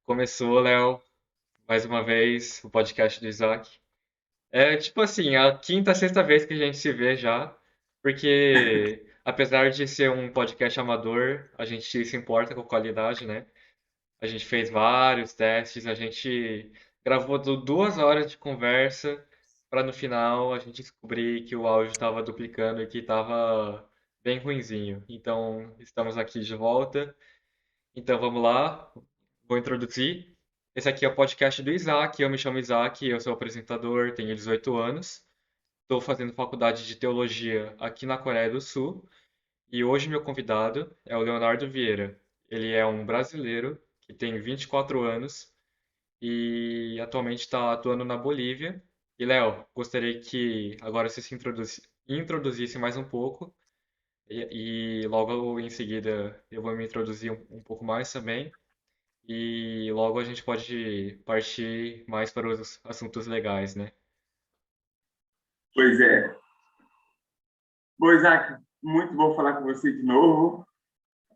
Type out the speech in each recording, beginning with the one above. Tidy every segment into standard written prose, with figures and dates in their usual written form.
Começou, Léo, mais uma vez, o podcast do Isaac. É tipo assim, a quinta, sexta vez que a gente se vê já, porque apesar de ser um podcast amador, a gente se importa com a qualidade, né? A gente fez vários testes, a gente gravou 2 horas de conversa para no final a gente descobrir que o áudio estava duplicando e que estava bem ruinzinho. Então, estamos aqui de volta. Então vamos lá, vou introduzir. Esse aqui é o podcast do Isaac. Eu me chamo Isaac, eu sou apresentador, tenho 18 anos. Estou fazendo faculdade de teologia aqui na Coreia do Sul. E hoje meu convidado é o Leonardo Vieira. Ele é um brasileiro que tem 24 anos e atualmente está atuando na Bolívia. E Léo, gostaria que agora você se introduzisse mais um pouco. E logo em seguida eu vou me introduzir um pouco mais também. E logo a gente pode partir mais para os assuntos legais, né? Pois é. Bom, Isaac, muito bom falar com você de novo,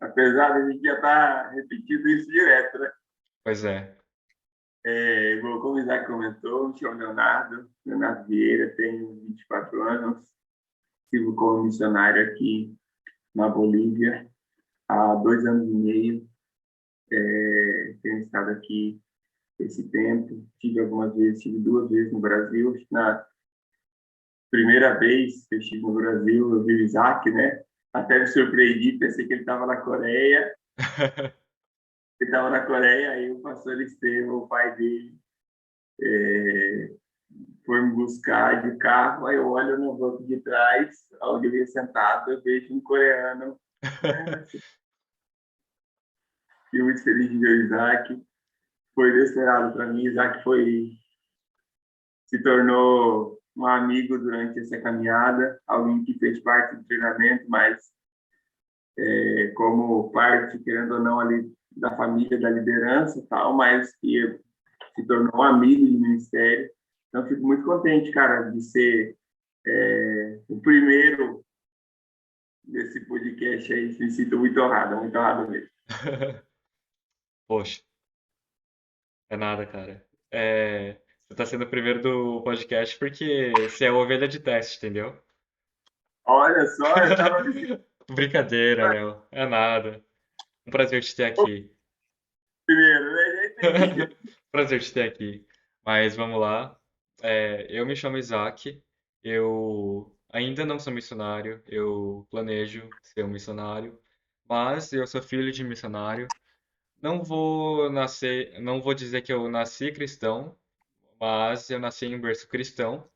apesar de a gente já estar repetindo isso direto, né? Pois é. Bom, como o Isaac comentou, me chamo Leonardo Vieira, tenho 24 anos, sigo como missionário aqui na Bolívia há 2 anos e meio. Tenho estado aqui esse tempo, tive 2 vezes no Brasil. Na primeira vez que eu estive no Brasil, eu vi o Isaac, né? Até me surpreendi, pensei que ele estava na Coreia. Ele estava na Coreia, aí o pastor Estevam, o pai dele, foi me buscar de carro, aí eu olho no banco de trás, onde ele ia sentado, eu vejo um coreano, né? Fiquei muito feliz de ver o Isaac, foi inesperado para mim. Isaac se tornou um amigo durante essa caminhada, alguém que fez parte do treinamento, mas como parte, querendo ou não, ali da família, da liderança e tal, mas que se tornou um amigo de ministério. Então, fico muito contente, cara, de ser o primeiro desse podcast aí. Me sinto muito honrado mesmo. Poxa, é nada, cara. Você tá sendo o primeiro do podcast porque você é a ovelha de teste, entendeu? Olha só, eu estava me sentindo Brincadeira, Léo. É nada. Um prazer te ter aqui. primeiro, né? Já entendi. Prazer te ter aqui. Mas vamos lá. Eu me chamo Isaac. Eu ainda não sou missionário. Eu planejo ser um missionário. Mas eu sou filho de missionário. Não vou dizer que eu nasci cristão, mas eu nasci em um berço cristão.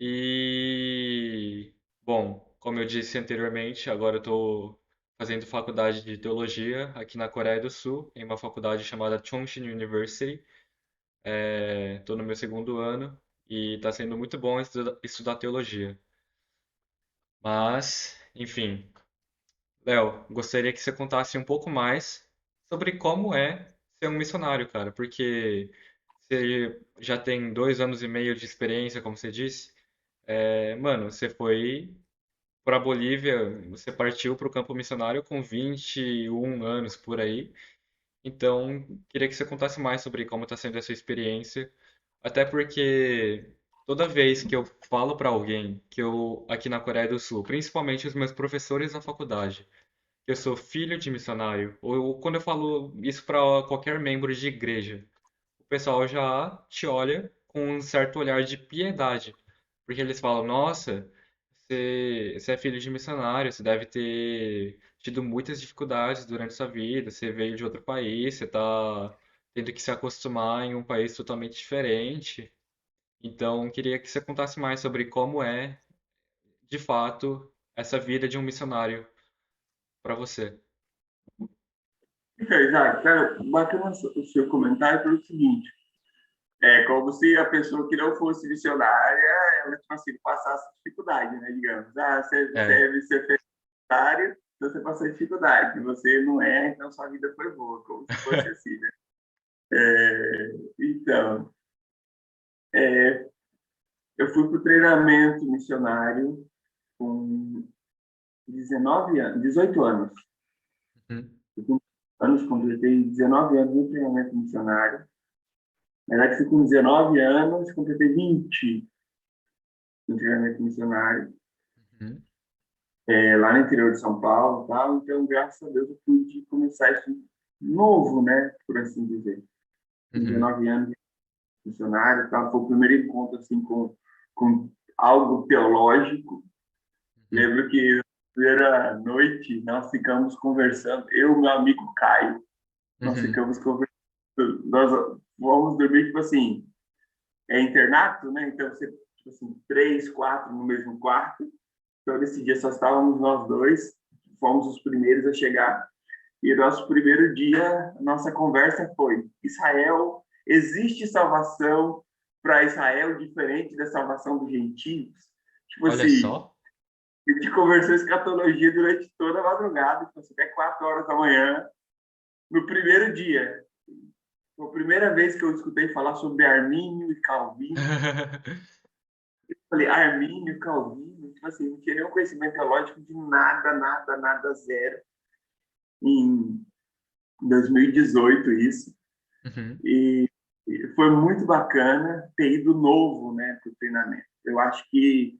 E, bom, como eu disse anteriormente, agora eu estou fazendo faculdade de teologia aqui na Coreia do Sul, em uma faculdade chamada Chongqing University. Estou no meu segundo ano e está sendo muito bom estudar teologia. Mas, enfim, Léo, gostaria que você contasse um pouco mais sobre como é ser um missionário, cara, porque você já tem 2 anos e meio de experiência, como você disse. Mano, você foi para a Bolívia, você partiu para o campo missionário com 21 anos por aí. Então, queria que você contasse mais sobre como está sendo essa experiência. Até porque toda vez que eu falo para alguém que eu, aqui na Coreia do Sul, principalmente os meus professores na faculdade, que eu sou filho de missionário, ou quando eu falo isso para qualquer membro de igreja, o pessoal já te olha com um certo olhar de piedade. Porque eles falam, nossa, você é filho de missionário, você deve ter tido muitas dificuldades durante sua vida, você veio de outro país, você está tendo que se acostumar em um país totalmente diferente. Então, queria que você contasse mais sobre como é, de fato, essa vida de um missionário para você. Então, Isaac, cara, bacana o seu comentário pelo seguinte: como se a pessoa que não fosse missionária, ela, tipo assim, passasse dificuldade, né? Digamos, É, você fez missionário, então você passou dificuldade. Você não é, então sua vida foi boa, como se fosse assim, né? Então, eu fui para o treinamento missionário com 19 anos, 18 anos. uhum, anos, completei 19 anos no treinamento missionário. Na verdade, fui com 19 anos, completei 20 no treinamento missionário, Uhum. lá no interior de São Paulo, tal. Então, graças a Deus, eu pude começar isso novo, né, por assim dizer. Com Uhum. 19 anos, missionário, tal. Foi o primeiro encontro assim com algo teológico. Uhum. Lembro que na primeira noite nós ficamos conversando, eu e meu amigo Caio, nós Uhum. ficamos conversando, nós vamos dormir, tipo assim, é internato, né? Então, você, tipo assim, 3, 4 no mesmo quarto. Então, nesse dia só estávamos nós dois, fomos os primeiros a chegar. E o nosso primeiro dia, nossa conversa foi: Israel, existe salvação para Israel diferente da salvação dos gentios? Tipo Olha assim, só. a gente conversou escatologia durante toda a madrugada, tipo assim, até 4 horas da manhã, no primeiro dia. Foi a primeira vez que eu escutei falar sobre Armínio e Calvino. Falei, Armínio, Calvino, tipo assim, não tinha nenhum conhecimento teológico de nada, nada, nada, zero. Em 2018, isso. Uhum. E foi muito bacana ter ido novo, né, para o treinamento. Eu acho que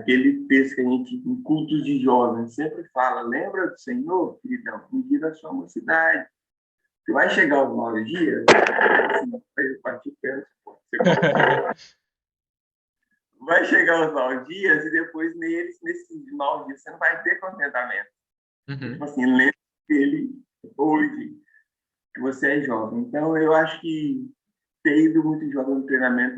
aquele texto que a gente, em cultos de jovens, sempre fala: lembra do Senhor, queridão, no dia da sua mocidade. Você vai chegar aos 9 dias, assim, eu parti perto, vai chegar aos 9 dias e depois nesses 9 dias, você não vai ter contentamento. Tipo Uhum. assim, lembra dele hoje, que você é jovem. Então, eu acho que ter ido muito jovem no treinamento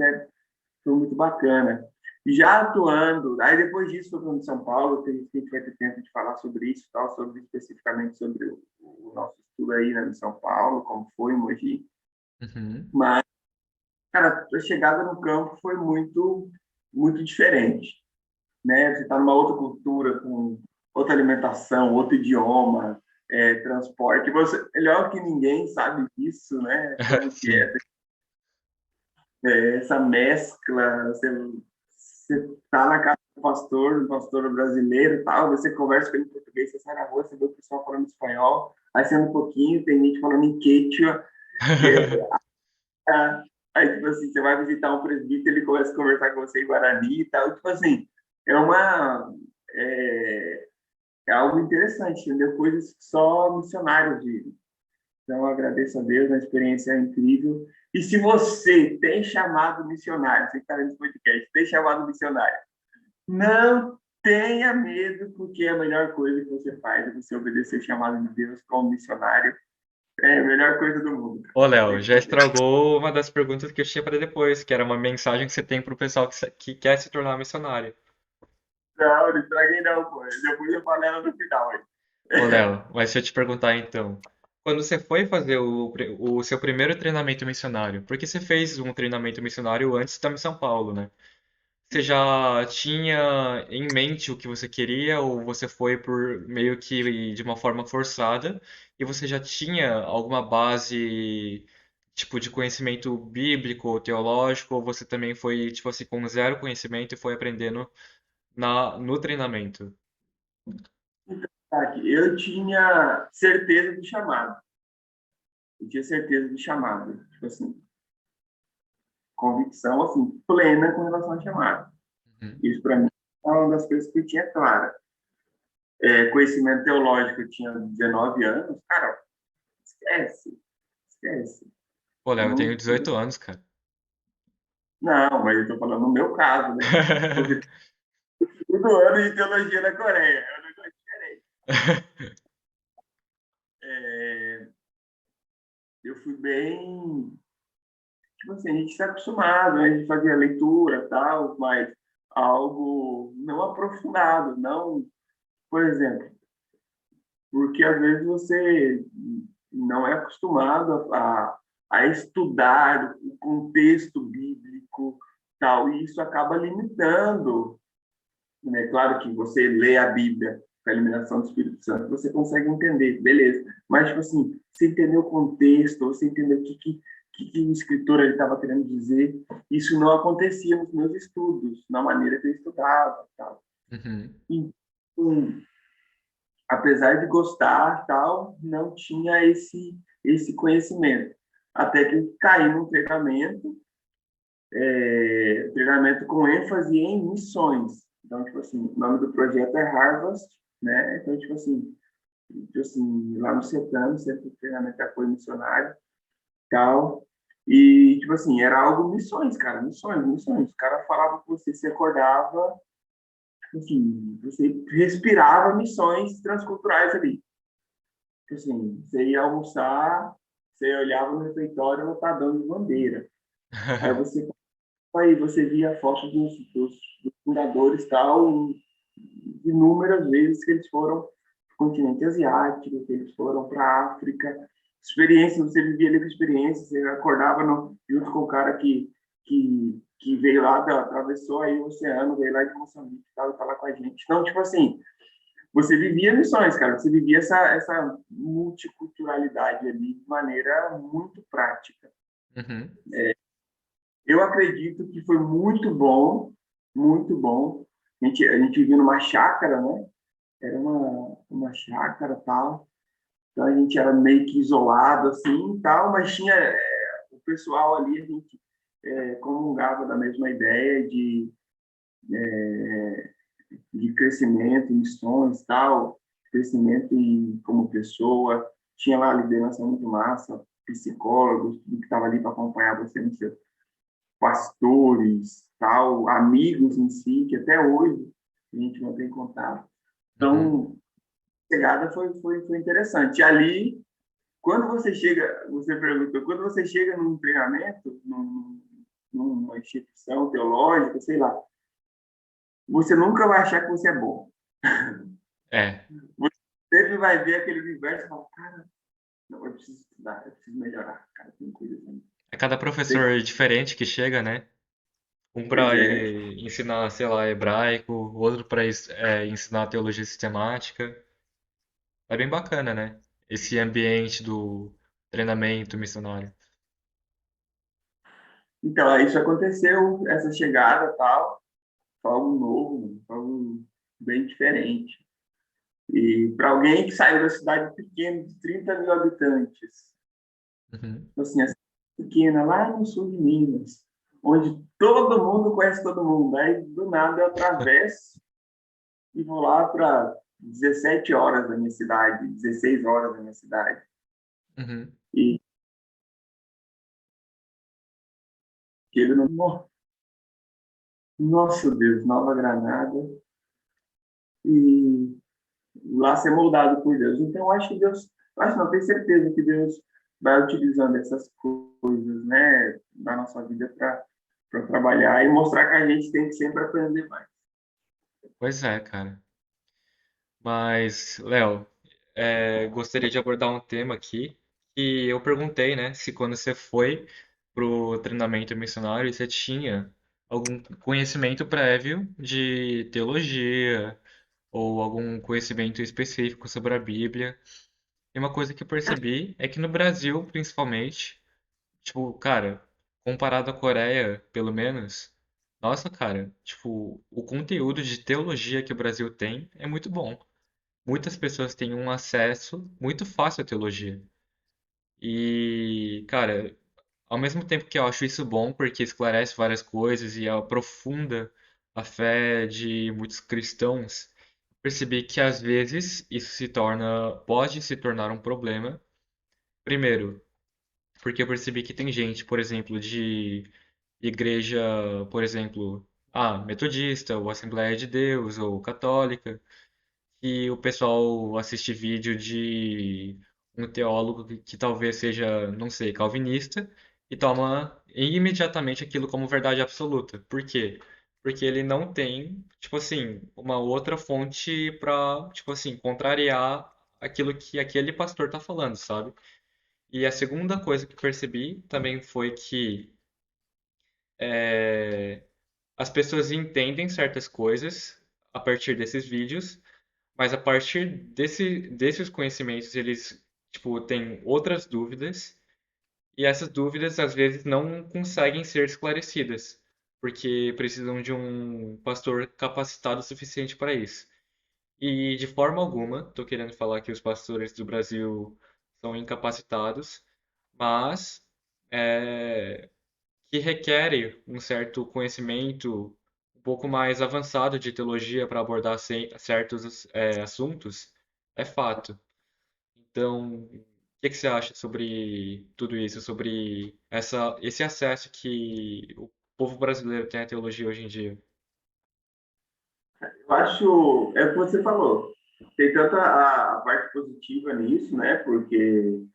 foi muito bacana. Já atuando, aí depois disso eu fui para São Paulo, a gente vai ter tempo de falar sobre isso, tal, sobre especificamente sobre o nosso estudo aí, né, em São Paulo, como foi em Mogi. Uhum. Mas, cara, a chegada no campo foi muito, muito diferente, né? Você está numa outra cultura, com outra alimentação, outro idioma, transporte. Você, melhor que ninguém sabe disso, né? Como que Sim. essa mescla. Você tá na casa do pastor brasileiro, tal, você conversa com ele em português, você sai na rua, você vê o pessoal falando espanhol, aí você anda um pouquinho, tem gente falando em quechua, aí, tipo assim, você vai visitar um presbítero, ele começa a conversar com você em Guarani e tal, tipo assim, é uma... É, é algo interessante, entendeu? Coisas que só missionários vivem. Então, eu agradeço a Deus, a experiência é incrível. E se você tem chamado missionário, você que está nesse podcast, tem chamado missionário, não tenha medo, porque a melhor coisa que você faz é você obedecer o chamado de Deus como missionário. É a melhor coisa do mundo. Ô, Léo, já estragou uma das perguntas que eu tinha para depois, que era uma mensagem que você tem pro pessoal que quer se tornar missionário. Não, não estraguei não, pô. Depois eu falo ela no final. Aí. Ô, Léo, mas se eu te perguntar então, quando você foi fazer o seu primeiro treinamento missionário, porque você fez um treinamento missionário antes de estar em São Paulo, né? Você já tinha em mente o que você queria ou você foi por meio que de uma forma forçada e você já tinha alguma base tipo de conhecimento bíblico ou teológico ou você também foi tipo assim com zero conhecimento e foi aprendendo no treinamento? Eu tinha certeza do chamado. Eu tinha certeza do chamado. Tipo assim, convicção assim, plena com relação ao chamado. Uhum. Isso, para mim, é uma das coisas que eu tinha clara. Conhecimento teológico, eu tinha 19 anos. Cara, esquece. Esquece. Pô, Léo, eu tenho Não, 18 anos, cara. não, mas eu estou falando no meu caso, né? Porque todo ano de teologia na Coreia. É um negócio diferente. É, eu fui bem. Tipo assim, a gente está acostumado, né? A gente fazia leitura tal, mas algo não aprofundado, não, por exemplo, porque às vezes você não é acostumado a estudar o contexto bíblico tal, e isso acaba limitando, né? Claro que você lê a Bíblia com a iluminação do Espírito Santo, você consegue entender, beleza. Mas, tipo assim, você entender o contexto, você entender o que o escritor estava querendo dizer, isso não acontecia nos meus estudos, na maneira que eu estudava. Tal. Uhum. Então, apesar de gostar, tal, não tinha esse conhecimento. Até que eu caí num treinamento com ênfase em missões. Então, tipo assim, o nome do projeto é Harvest, né? Então, tipo assim lá no CETAM, Centro de Treinamento de Apoio Missionário, tal. E, tipo assim, era algo missões, cara, missões, missões. O cara falava com você, você acordava, assim, você respirava missões transculturais ali. Tipo assim, você ia almoçar, você olhava no refeitório lotadão de bandeira. Aí você via fotos dos fundadores tal, inúmeras vezes que eles foram para o continente asiático, que eles foram para a África. Experiência, você vivia ali com experiência, você acordava junto com o cara que veio lá, atravessou aí o oceano, veio lá de Moçambique, estava lá com a gente. Então, tipo assim, você vivia missões, cara, você vivia essa multiculturalidade ali de maneira muito prática. Uhum. Eu acredito que foi muito bom, muito bom. A gente vivia numa chácara, né? Era uma chácara tal. Então a gente era meio que isolado assim, tal, mas tinha o pessoal ali, a gente comungava da mesma ideia de crescimento em missões, tal, crescimento como pessoa. Tinha lá a liderança muito massa, psicólogos, tudo que estava ali para acompanhar você no seu pastores, tal, amigos em si, que até hoje a gente mantém contato. Uhum. Então, a chegada foi interessante. E ali, quando você chega, você perguntou, quando você chega num treinamento, numa instituição teológica, sei lá, você nunca vai achar que você é bom. É. Você sempre vai ver aquele universo e falar, cara, não, eu preciso estudar, eu preciso melhorar, cara, tem coisa assim. É cada Tem, professor diferente que chega, né? Um pois para é. ensinar, sei lá, hebraico, o outro para ensinar teologia sistemática. É bem bacana, né? Esse ambiente do treinamento missionário. Então, isso aconteceu, essa chegada tal, foi algo novo, foi algo bem diferente. E para alguém que saiu da cidade pequena, de 30 mil habitantes, Uhum. assim, essa pequena, lá no sul de Minas, onde todo mundo conhece todo mundo, aí do nada eu atravesso e vou lá para 17 horas da minha cidade, 16 horas da minha cidade. Uhum. E chego no, nossa Deus, Nova Granada, e lá ser moldado por Deus. Então, eu acho que Deus, eu acho não, tenho certeza que Deus vai utilizando essas coisas, né, na nossa vida para trabalhar e mostrar que a gente tem que sempre aprender mais. Pois é, cara. Mas, Léo, gostaria de abordar um tema aqui que eu perguntei, né, se quando você foi pro treinamento missionário você tinha algum conhecimento prévio de teologia ou algum conhecimento específico sobre a Bíblia. E uma coisa que eu percebi é que no Brasil, principalmente, tipo, cara, comparado à Coreia, pelo menos, nossa, cara, tipo, o conteúdo de teologia que o Brasil tem é muito bom. Muitas pessoas têm um acesso muito fácil à teologia. E, cara, ao mesmo tempo que eu acho isso bom, porque esclarece várias coisas e aprofunda a fé de muitos cristãos, percebi que às vezes isso pode se tornar um problema. Primeiro, porque eu percebi que tem gente, por exemplo, de igreja, por exemplo, metodista, ou Assembleia de Deus, ou católica, que o pessoal assiste vídeo de um teólogo que talvez seja, não sei, calvinista e toma imediatamente aquilo como verdade absoluta. Por quê? Porque ele não tem, tipo assim, uma outra fonte para, tipo assim, contrariar aquilo que aquele pastor tá falando, sabe? E a segunda coisa que percebi também foi que é, as pessoas entendem certas coisas a partir desses vídeos, mas a partir desses conhecimentos, eles, tipo, têm outras dúvidas, e essas dúvidas às vezes não conseguem ser esclarecidas, porque precisam de um pastor capacitado o suficiente para isso. E de forma alguma, estou querendo falar que os pastores do Brasil são incapacitados, mas é, que requerem um certo conhecimento um pouco mais avançado de teologia para abordar certos assuntos, é fato. Então, o que que você acha sobre tudo isso, sobre esse acesso que o povo brasileiro tem à teologia hoje em dia? Eu acho, é o que você falou, tem tanta a parte positiva nisso, né? Porque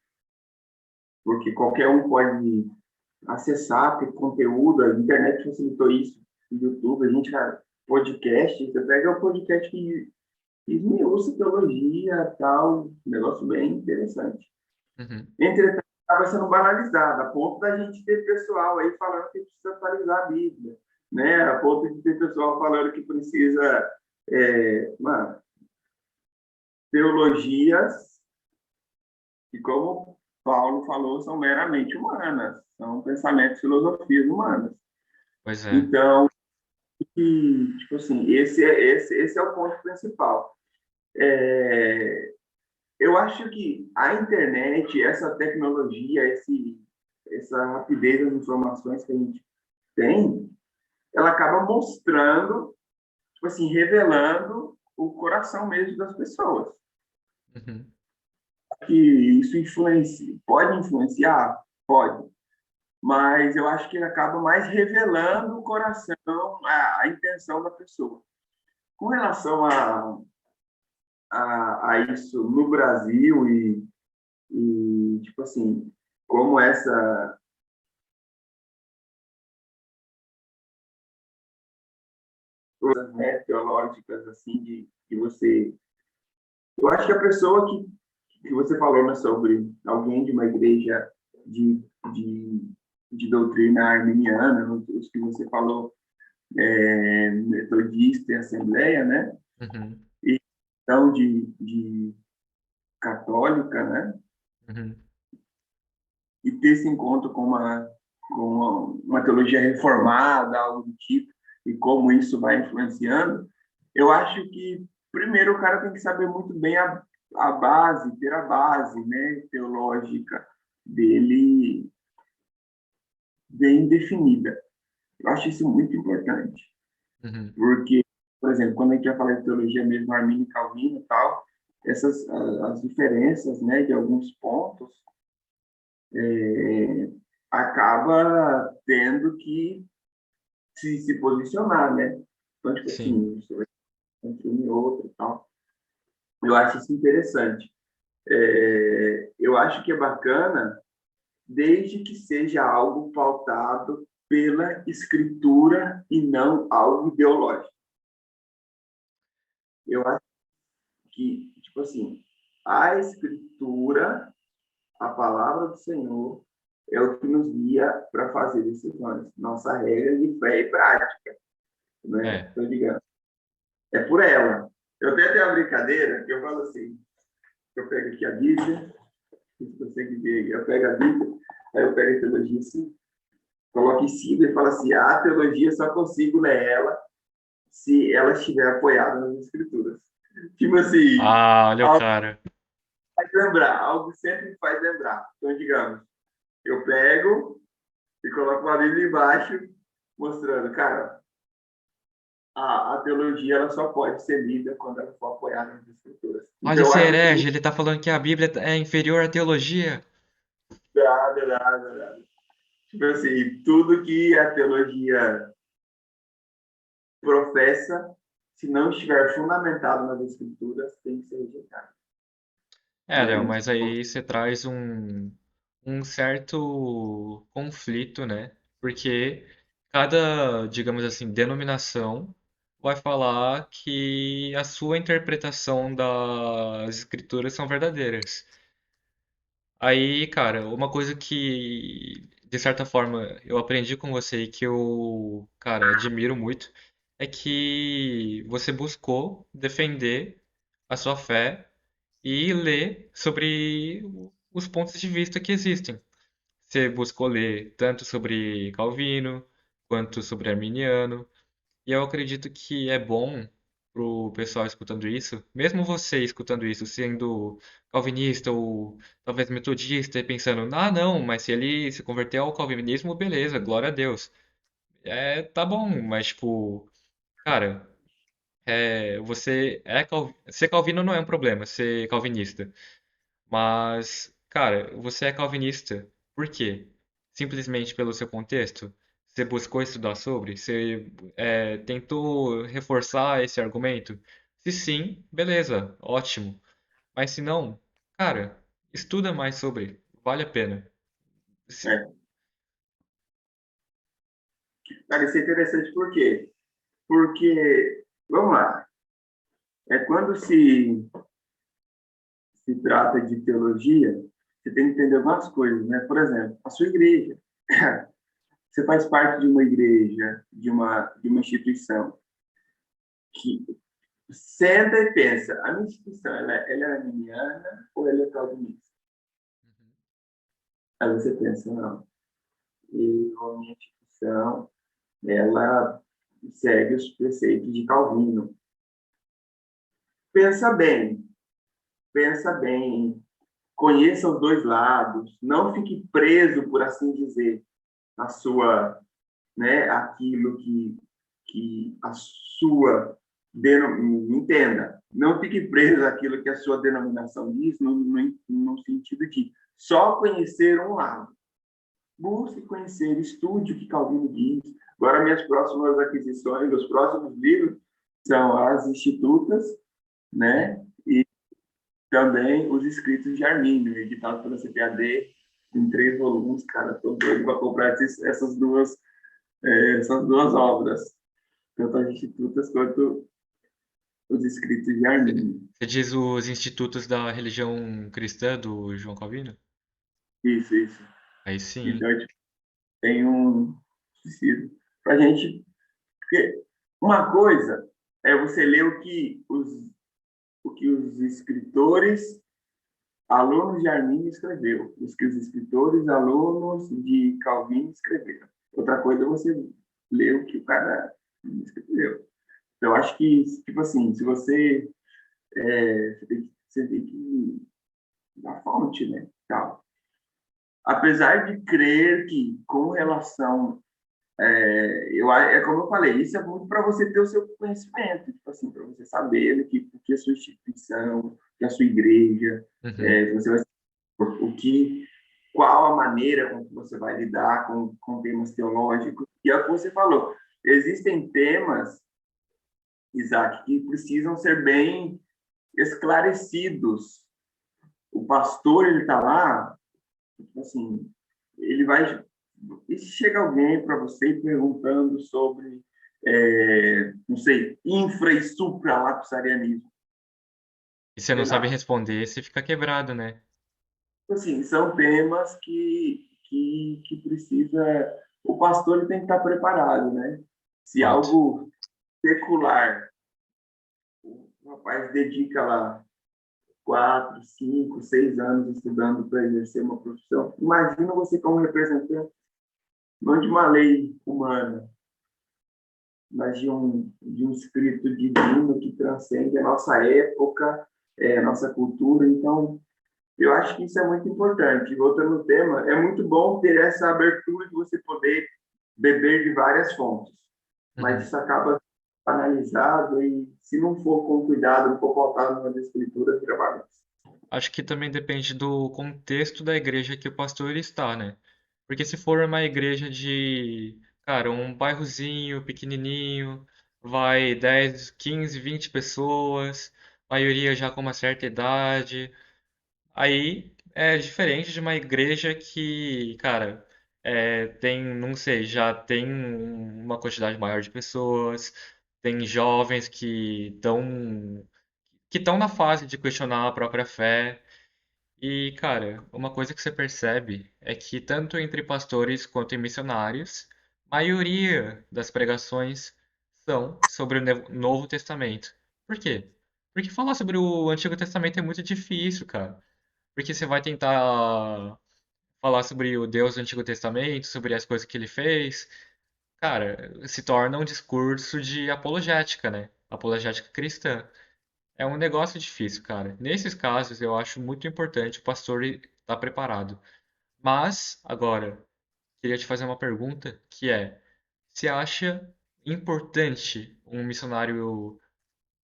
qualquer um pode acessar, ter conteúdo, a internet facilitou isso, o YouTube, a gente, cara, podcast, você pega o podcast que esmiuça teologia, tal, um negócio bem interessante. Uhum. Entretanto, acaba sendo banalizado, a ponto da gente ter pessoal aí falando que precisa atualizar a Bíblia, né? A ponto de ter pessoal falando que precisa, mano, teologias que, como Paulo falou, são meramente humanas, são pensamentos, filosofias humanas. Pois é. Então, tipo assim, esse é o ponto principal. É, eu acho que a internet, essa tecnologia, essa rapidez das informações que a gente tem, ela acaba mostrando, tipo assim, revelando o coração mesmo das pessoas. Uhum. Que isso pode influenciar? Pode. Mas eu acho que ele acaba mais revelando o coração, a intenção da pessoa. Com relação a isso no Brasil tipo assim, como coisas, né, teológicas, assim, de você... Eu acho que a pessoa que você falou, né, sobre alguém de uma igreja de, de, de doutrina arminiana, os que você falou, metodista e assembleia, né? Uhum. E então de católica, né? Uhum. E ter esse encontro com uma teologia reformada, algo do tipo, e como isso vai influenciando, eu acho que, primeiro, o cara tem que saber muito bem a base, ter a base, né, teológica dele bem definida. Eu acho isso muito importante, Uhum. porque, por exemplo, quando a gente vai falar de teologia mesmo, Arminio e Calvino e tal, as diferenças, né, de alguns pontos, acaba tendo que se posicionar, né? Então, tipo Sim. assim, você vai entre um e outro e tal. Eu acho isso interessante. Eu acho que é bacana, desde que seja algo pautado pela escritura e não algo ideológico. Eu acho que, tipo assim, a escritura, a palavra do Senhor, é o que nos guia para fazer decisões. Nossa regra de fé e prática, né? É. Tô ligado. É por ela. Eu até tenho uma brincadeira que eu falo assim, eu pego aqui a Bíblia, se você consegue ver, eu pego a Bíblia, aí eu pego a teologia assim, coloco em cima e falo assim, a teologia só consigo ler ela se ela estiver apoiada nas escrituras. Tipo assim, Ah, olha o algo cara. faz lembrar, algo sempre me faz lembrar. Então, digamos, eu pego e coloco uma Bíblia embaixo, mostrando, cara, a teologia ela só pode ser lida quando ela for apoiada nas escrituras. Olha Então, eu esse acho que herege, ele tá falando que a Bíblia é inferior à teologia. nada, nada, nada. Tipo assim, tudo que a teologia professa, se não estiver fundamentado nas escrituras, tem que ser rejeitado. É, Léo, Né? mas aí você traz um certo conflito, né? Porque cada, digamos assim, denominação vai falar que a sua interpretação das escrituras são verdadeiras. Aí, cara, uma coisa que, de certa forma, eu aprendi com você e que eu, cara, admiro muito, é que você buscou defender a sua fé e ler sobre os pontos de vista que existem. Você buscou ler tanto sobre Calvino quanto sobre Arminiano, e eu acredito que é bom. pro pessoal escutando isso, mesmo você escutando isso, sendo calvinista ou talvez metodista e pensando, ah, não, mas se ele se converteu ao calvinismo, beleza, glória a Deus. É, tá bom, mas tipo, cara, ser calvino não é um problema, ser calvinista. Mas, cara, você é calvinista. Por quê? Simplesmente pelo seu contexto? Você buscou estudar sobre? Você tentou reforçar esse argumento? Se sim, beleza, ótimo. Mas se não, cara, estuda mais sobre. Vale a pena. Se- É. Cara, isso é interessante por quê? Porque, vamos lá, quando se trata de teologia, você tem que entender algumas coisas, né? Por exemplo, a sua igreja. Você faz parte de uma igreja, de uma instituição que senta e pensa, a minha instituição, ela é arminiana ou ela é calvinista? Aí você pensa, não, a minha instituição, ela segue os preceitos de Calvino. Pensa bem, pensa bem, conheça os dois lados, não fique preso, por assim dizer, a sua, né, aquilo que a sua entenda, não fique preso àquilo que a sua denominação diz, no sentido de só conhecer um lado. Busque conhecer, estude o que Calvino diz. Agora, minhas próximas aquisições, os próximos livros são as Institutas, Uhum. né? E também os escritos de Armínio, editados pela CPAD, em 3 volumes. Cara, estou doido para comprar essas duas obras, tanto as Institutas quanto os escritos de Armínio. Você diz os institutos da religião cristã do João Calvino? Isso, isso. Aí sim. Então, tipo, tem um para a gente. Porque uma coisa é você ler o que os escritores, alunos de Arminio escreveu, os que os escritores, alunos de Calvino escreveram. Outra coisa é você ler o que o cara escreveu. Então, eu acho que, tipo assim, se você tem que ir na fonte, né? Tal. Apesar de crer que, com relação é como eu falei, isso é muito para você ter o seu conhecimento, tipo assim, para você saber o que a sua instituição, o que a sua igreja, Uhum. você vai, o que, qual a maneira com que você vai lidar com temas teológicos. E é o que você falou, existem temas, Isaac, que precisam ser bem esclarecidos. O pastor, ele está lá, tipo assim, ele vai. E se chega alguém para você perguntando sobre, não sei, infra e supralapsarianismo, E você não sei sabe lá. responder, você fica quebrado, né? Assim, são temas que precisa. O pastor ele tem que estar preparado, né? Se Fato. algo secular, o rapaz dedica lá 4, 5, 6 anos estudando para exercer uma profissão. Imagina você como representante, não de uma lei humana, mas de um escrito divino que transcende a nossa época, a nossa cultura. Então, eu acho que isso é muito importante. Voltando ao tema, é muito bom ter essa abertura de você poder beber de várias fontes, mas Uhum. isso acaba analisado e, se não for com cuidado, não for pautado nas escrituras, vira bagunça. Acho que também depende do contexto da igreja que o pastor está, né? Porque se for uma igreja de, cara, um bairrozinho pequenininho, vai 10, 15, 20 pessoas, maioria já com uma certa idade, aí é diferente de uma igreja que, cara, tem, não sei, já tem uma quantidade maior de pessoas, tem jovens que estão na fase de questionar a própria fé. E, cara, uma coisa que você percebe é que tanto entre pastores quanto em missionários, a maioria das pregações são sobre o Novo Testamento. Por quê? Porque falar sobre o Antigo Testamento é muito difícil, cara. Porque você vai tentar falar sobre o Deus do Antigo Testamento, sobre as coisas que ele fez, cara, se torna um discurso de apologética, né? apologética cristã. É um negócio difícil, cara. Nesses casos, eu acho muito importante o pastor estar preparado. Mas, agora, queria te fazer uma pergunta, que é: você acha importante um missionário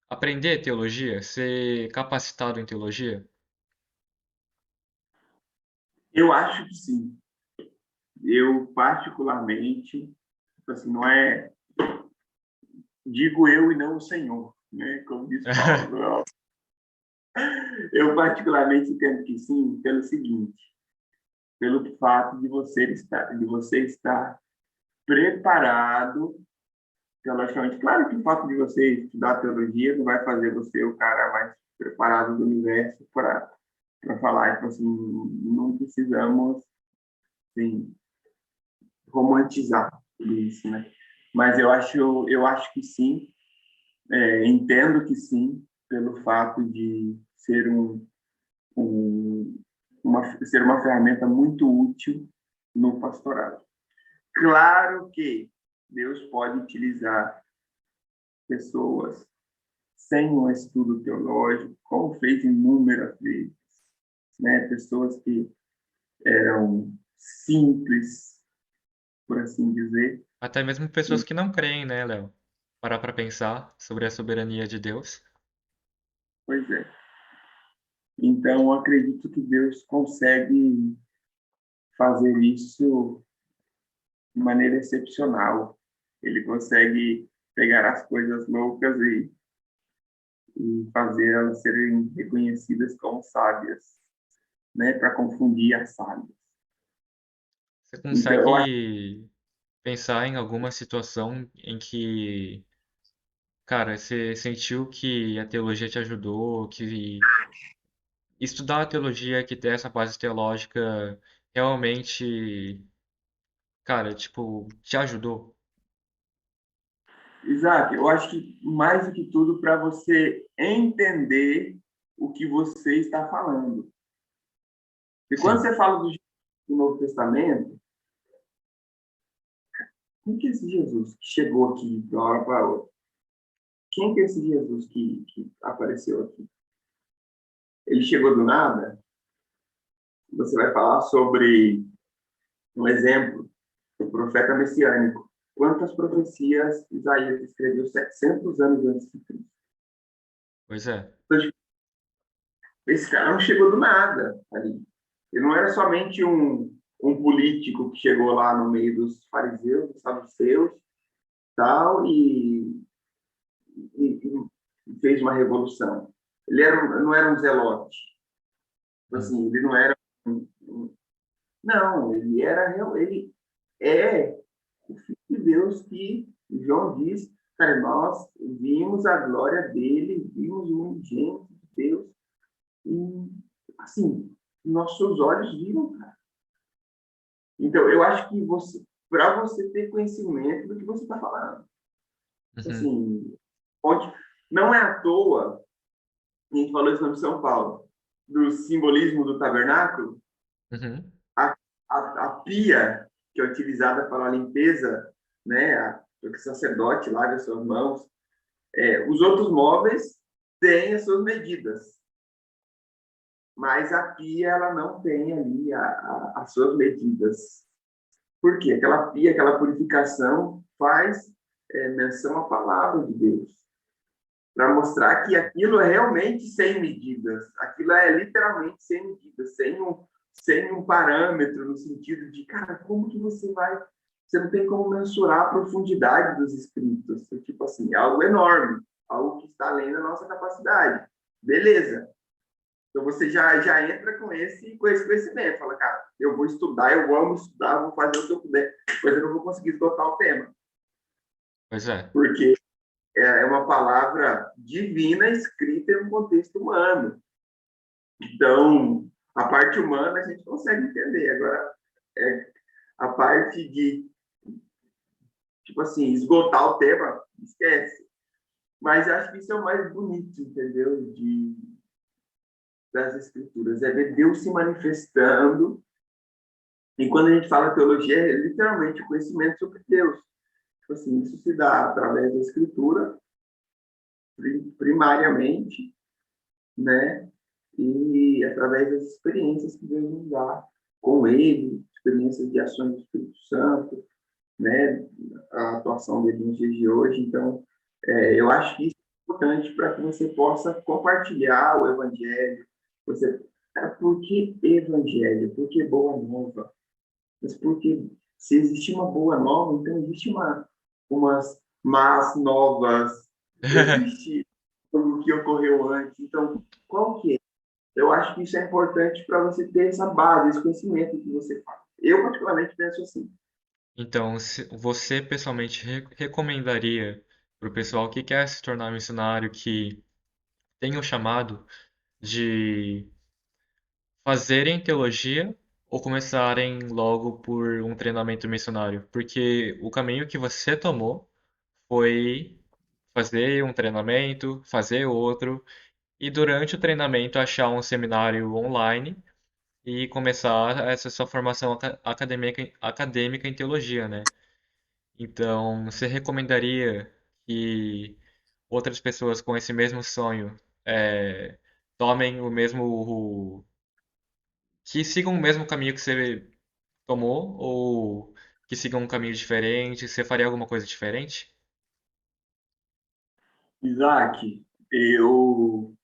aprender teologia, ser capacitado em teologia? Eu acho que sim. Eu, particularmente, tipo assim, não é, digo eu e não o Senhor, né? Como diz Paulo. Eu, particularmente, entendo que sim, pelo seguinte, pelo fato de você estar preparado teologicamente. Claro que o fato de você estudar teologia não vai fazer você o cara mais preparado do universo para falar. Então, assim, não precisamos, assim, romantizar tudo isso, né? Mas eu acho que sim, entendo que sim, pelo fato de ser um, ser uma ferramenta muito útil no pastorado. Claro que Deus pode utilizar pessoas sem um estudo teológico, como fez inúmeras vezes, né? Pessoas que eram simples, por assim dizer. Até mesmo pessoas que não creem, né, Léo? Parar para pensar sobre a soberania de Deus. Pois é. Então, acredito que Deus consegue fazer isso de maneira excepcional. Ele consegue pegar as coisas loucas e fazer elas serem reconhecidas como sábias, né? Para confundir as sábias. Você Então, eu acho, consegue pensar em alguma situação em que, cara, você sentiu que a teologia te ajudou, que estudar a teologia, que ter essa base teológica realmente, cara, tipo, te ajudou? Isaac, eu acho que mais do que tudo para você entender o que você está falando. E quando Sim, você fala do Novo Testamento, quem que é esse Jesus que chegou aqui de uma hora para outra? Quem que é esse Jesus que apareceu aqui? Ele chegou do nada? Você vai falar sobre um exemplo, o profeta messiânico. Quantas profecias Isaías escreveu 700 anos antes de Cristo? pois é. Então, tipo, esse cara não chegou do nada ali. Ele não era somente um político que chegou lá no meio dos fariseus, dos saduceus, tal, e fez uma revolução. Não era um zelote. Hum. Assim, ele não era não, ele é o Filho de Deus que João diz, cara, nós vimos a glória dele, vimos o unigênito de Deus, e, assim, nossos olhos viram, cara. Então, eu acho que para você ter conhecimento do que você está falando, Uhum, assim, pode, não é à toa, a gente falou isso no São Paulo, do simbolismo do tabernáculo, uhum. a, a pia que é utilizada para a limpeza, né, o sacerdote lave as suas mãos, os outros móveis têm as suas medidas, mas a pia ela não tem ali as suas medidas. Por quê? Aquela pia, aquela purificação faz menção à palavra de Deus, para mostrar que aquilo é realmente sem medidas, aquilo é literalmente sem medidas, sem um parâmetro, no sentido de, cara, como que você não tem como mensurar a profundidade dos escritos, tipo assim, algo enorme, algo que está além da nossa capacidade. Beleza. Então você já entra com esse conhecimento, fala, cara, eu vou estudar, eu amo estudar, vou fazer o que eu puder, mas eu não vou conseguir esgotar o tema, Pois é. porque é uma palavra divina escrita em um contexto humano. Então, a parte humana a gente consegue entender. Agora, a parte de, tipo assim, esgotar o tema, esquece. Mas acho que isso é o mais bonito, entendeu? Das escrituras. É ver Deus se manifestando. E quando a gente fala teologia, é literalmente o conhecimento sobre Deus. Tipo assim, isso se dá através da escritura, primariamente, né? E através das experiências que Deus nos dá com Ele, experiências de ações do Espírito Santo, né? A atuação dele nos dias de hoje. Então, Uhum. eu acho que isso é importante para que você possa compartilhar o Evangelho. Você, por que Evangelho? Por que Boa Nova? Mas porque se existe uma boa nova, então existe umas más novas, existe o que ocorreu antes. Então, qual que é? Eu acho que isso é importante para você ter essa base, esse conhecimento que você faz. Eu, particularmente, penso assim. Então, você pessoalmente recomendaria para o pessoal que quer se tornar missionário que tem o chamado de fazerem teologia ou começarem logo por um treinamento missionário? Porque o caminho que você tomou foi fazer um treinamento, fazer outro, e durante o treinamento achar um seminário online e começar essa sua formação acadêmica em teologia, né? Então, você recomendaria que outras pessoas com esse mesmo sonho tomem o mesmo, que sigam o mesmo caminho que você tomou ou que sigam um caminho diferente? Você faria alguma coisa diferente? Isaac, eu...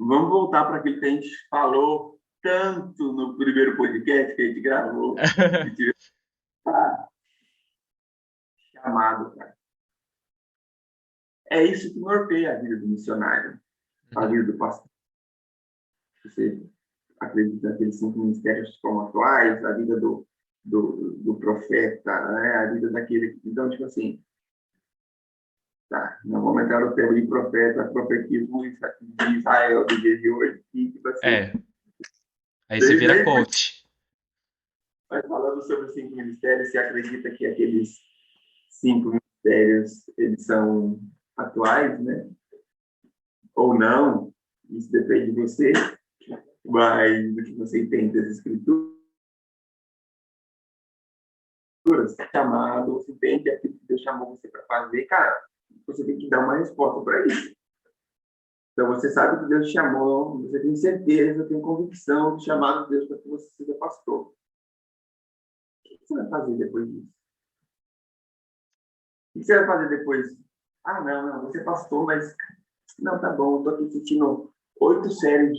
Vamos voltar para aquilo que a gente falou tanto no primeiro podcast que a gente gravou. E tive chamado, cara. É isso que norteia a vida do missionário, a Uhum. vida do pastor. Você acredita naqueles 5 ministérios como atuais, a vida do profeta, né? A vida daquele. Então, tipo assim, tá, não vamos entrar no tema de profeta, profetismo de Israel do dia de hoje, que, tipo assim, É, aí você vira desde coach. mas falando sobre os 5 ministérios, você acredita que aqueles 5 ministérios eles são atuais, né? Ou não? Isso depende de você, mas do que você entende das escrituras, chamado, você entende aquilo que Deus chamou você para fazer, cara, você tem que dar uma resposta para isso. Então, você sabe que Deus te chamou, você tem certeza, tem convicção do chamado de Deus para que você seja pastor. O que você vai fazer depois disso? O que você vai fazer depois? Ah, não, vou ser pastor, mas não, tá bom, tô aqui assistindo 8 séries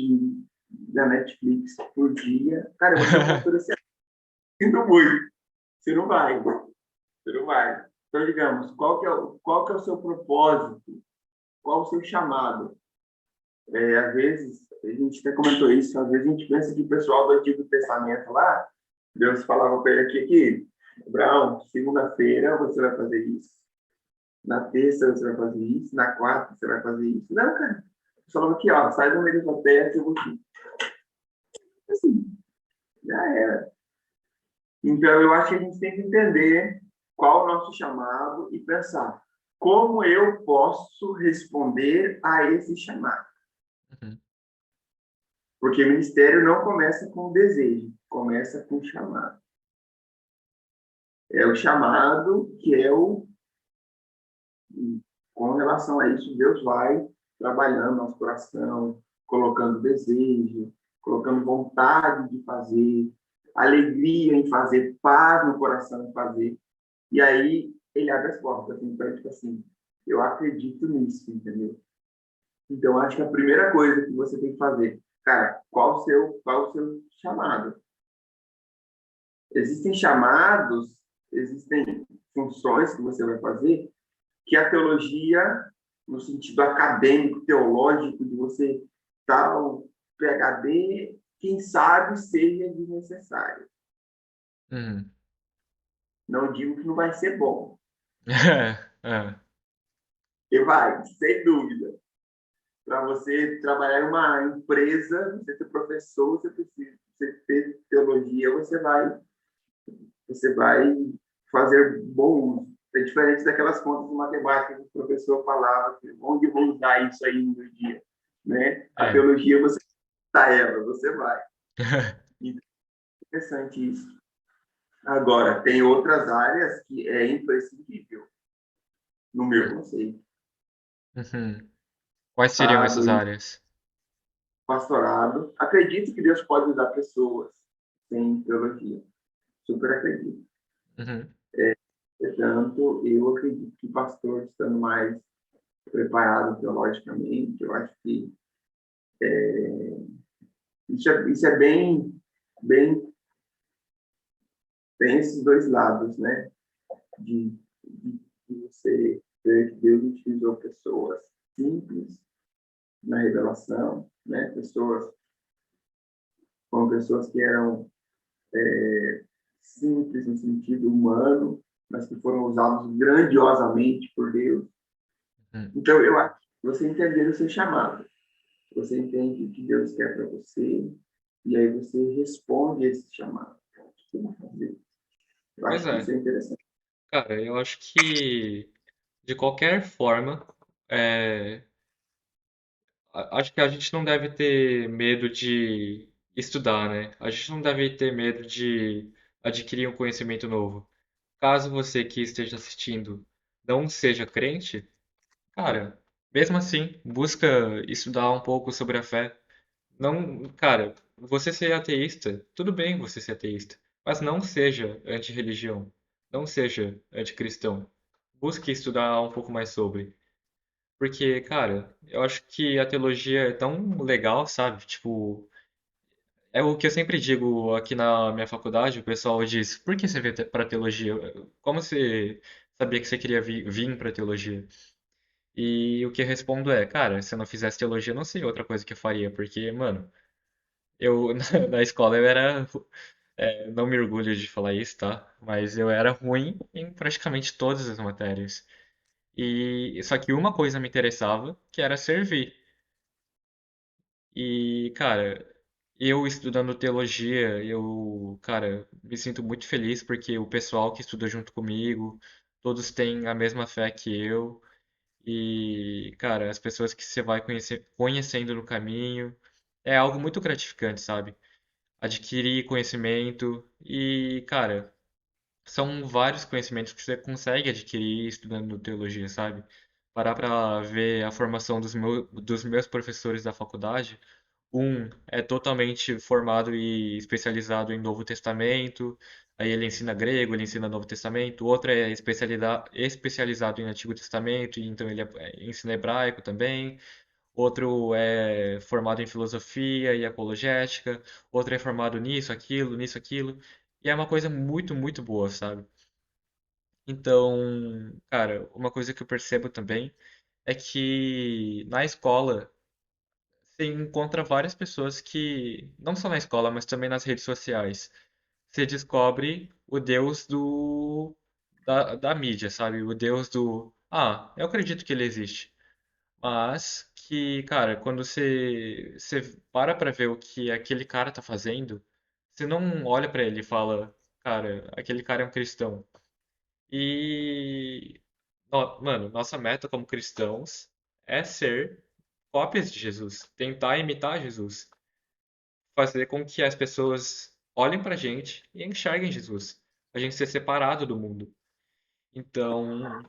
da Netflix por dia. Cara, eu vou ser um pastor esse ano. Sinto muito. Você não vai. Você não vai. Então, digamos, qual que é o seu propósito? Qual o seu chamado? Às vezes, a gente até comentou isso, às vezes a gente pensa que o pessoal do Antigo Testamento lá, Deus falava para ele aqui que, Abraão, segunda-feira você vai fazer isso, na terça você vai fazer isso, na quarta você vai fazer isso. Não, cara. Você falava aqui, ó, sai do meio da sua terra que eu vou te... Assim, já era. Então, eu acho que a gente tem que entender qual é o nosso chamado e pensar como eu posso responder a esse chamado. Uhum. Porque o ministério não começa com o desejo, começa com o chamado. É o chamado que é o. Com relação a isso, Deus vai trabalhando nosso coração, colocando desejo, colocando vontade de fazer, alegria em fazer, paz no coração em fazer. E aí ele abre as portas. Então, tipo assim, eu acredito nisso, entendeu? Então, acho que a primeira coisa que você tem que fazer, cara, qual o seu chamado? Existem chamados, existem funções que você vai fazer que a teologia, no sentido acadêmico, teológico, de você tal PhD, quem sabe seja desnecessário. Uhum. Não digo que não vai ser bom, É. e vai, sem dúvida. Para você trabalhar em uma empresa, você ser professor, você precisa você ter teologia, você vai fazer bom uso. É diferente daquelas contas de matemática que o professor falava, onde eu vou usar isso aí no meu dia, né? A É. teologia você está ela, você vai. Então, é interessante isso. Agora, tem outras áreas que é imprescindível, no meu conceito. Uhum. Quais seriam Pastorado essas e áreas? pastorado. Acredito que Deus pode usar pessoas sem teologia. Super acredito. Uhum. Portanto, eu acredito que pastor, estando mais preparado teologicamente, eu acho que isso é bem, tem esses dois lados, né? De você ver que Deus utilizou pessoas simples na revelação, né? Pessoas que eram simples no sentido humano, mas que foram usados grandiosamente por Deus. Uhum. Então, eu acho que você entender o seu chamado, você entende o que Deus quer para você, e aí você responde a esse chamado. Eu Pois acho que isso é, é interessante. cara, eu acho que de qualquer forma, é, acho que a gente não deve ter medo de estudar, né? A gente não deve ter medo de adquirir um conhecimento novo. Caso você que esteja assistindo não seja crente, cara, mesmo assim, busca estudar um pouco sobre a fé. Não, cara, você ser ateísta, tudo bem você ser ateísta, mas não seja anti-religião, não seja anticristão. Busque estudar um pouco mais sobre. Porque, cara, eu acho que a teologia é tão legal, sabe? Tipo, é o que eu sempre digo aqui na minha faculdade, o pessoal diz, por que você veio para teologia? Como você sabia que você queria vir para teologia? E o que eu respondo é, cara, se eu não fizesse teologia, eu não sei outra coisa que eu faria, porque, mano, eu na escola eu era, não me orgulho de falar isso, tá? Mas eu era ruim em praticamente todas as matérias. E só que uma coisa me interessava, que era servir. E, cara, eu estudando teologia, cara, me sinto muito feliz porque o pessoal que estuda junto comigo, todos têm a mesma fé que eu. E, cara, as pessoas que você vai conhecendo no caminho, é algo muito gratificante, sabe? Adquirir conhecimento e, cara, são vários conhecimentos que você consegue adquirir estudando teologia, sabe? Parar pra ver a formação dos meus professores da faculdade. Um é totalmente formado e especializado em Novo Testamento, aí ele ensina grego, ele ensina Novo Testamento. O outro é especializado em Antigo Testamento, e então ele ensina hebraico também. Outro é formado em filosofia e apologética. Outro é formado nisso, aquilo, nisso, aquilo. E é uma coisa muito, muito boa, sabe? Então, cara, uma coisa que eu percebo também é que na escola você encontra várias pessoas que, não só na escola, mas também nas redes sociais, você descobre o Deus da mídia, sabe? O Deus do, eu acredito que ele existe. Mas que, cara, quando você para pra ver o que aquele cara tá fazendo, você não olha pra ele e fala, cara, aquele cara é um cristão. E, mano, nossa meta como cristãos é ser cópias de Jesus, tentar imitar Jesus, fazer com que as pessoas olhem pra gente e enxerguem Jesus, a gente ser separado do mundo. Então,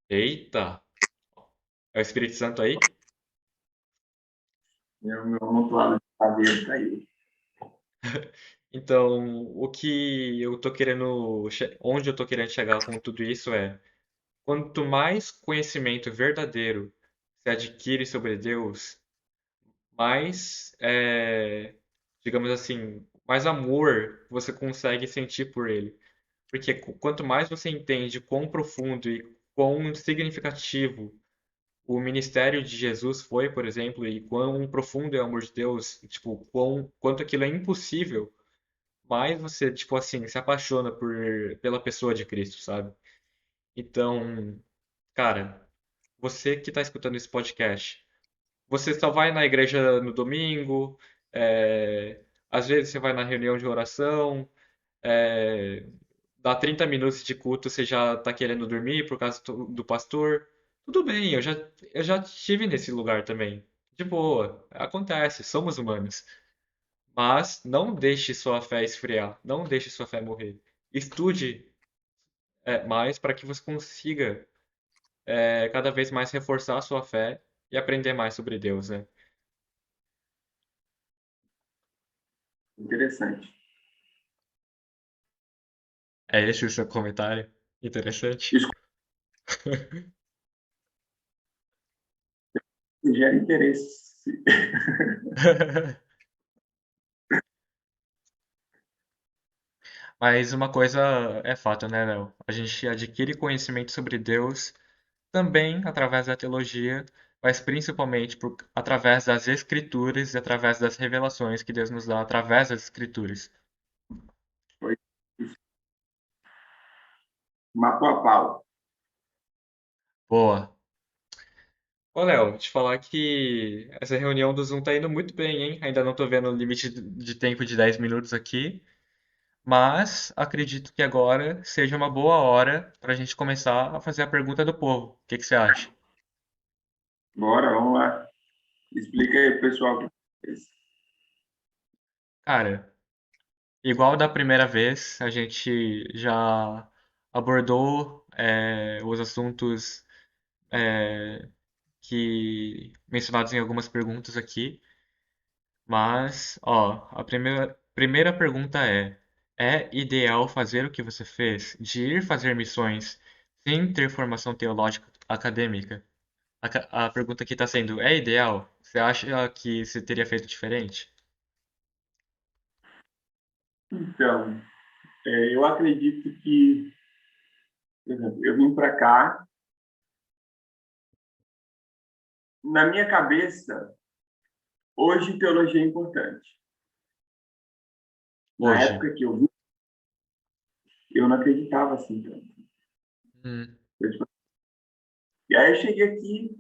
eita, é o Espírito Santo aí? É o meu amontoado de cadeira está aí. Então, o que eu tô querendo, onde eu tô querendo chegar com tudo isso é, quanto mais conhecimento verdadeiro se adquire sobre Deus, mais, digamos assim, mais amor você consegue sentir por ele. Porque quanto mais você entende quão profundo e quão significativo o ministério de Jesus foi, por exemplo, e quão profundo é o amor de Deus, tipo, quanto aquilo é impossível, mais você, tipo assim, se apaixona pela pessoa de Cristo, sabe? Então, cara, você que está escutando esse podcast, você só vai na igreja no domingo, às vezes você vai na reunião de oração, é, dá 30 minutos de culto, você já tá querendo dormir por causa do pastor. Tudo bem, eu já estive nesse lugar também. De boa, acontece, somos humanos. Mas não deixe sua fé esfriar, não deixe sua fé morrer. Estude mais para que você consiga cada vez mais reforçar a sua fé e aprender mais sobre Deus, né? Interessante. É esse o seu comentário? Interessante. Isso gera interesse. Mas uma coisa é fato, né, Léo? A gente adquire conhecimento sobre Deus também através da teologia, mas principalmente através das Escrituras e através das revelações que Deus nos dá através das Escrituras. Foi isso. Matou a pau. Boa. Ô, Léo, te falar que essa reunião do Zoom tá indo muito bem, hein? Ainda não tô vendo o limite de tempo de 10 minutos aqui, mas acredito que agora seja uma boa hora para a gente começar a fazer a pergunta do povo. O que que você acha? Bora, vamos lá. Explica aí, pessoal. O que é isso. Cara, igual da primeira vez, a gente já abordou os assuntos que mencionados em algumas perguntas aqui, mas, ó, a primeira pergunta é ideal fazer o que você fez, de ir fazer missões sem ter formação teológica acadêmica? A pergunta aqui está sendo, é ideal? Você acha que você teria feito diferente? Então, eu acredito que, por exemplo, eu vim para cá, na minha cabeça, hoje teologia é importante. Na Hoje. época que eu vim, eu não acreditava assim tanto. Hum. E aí eu cheguei aqui,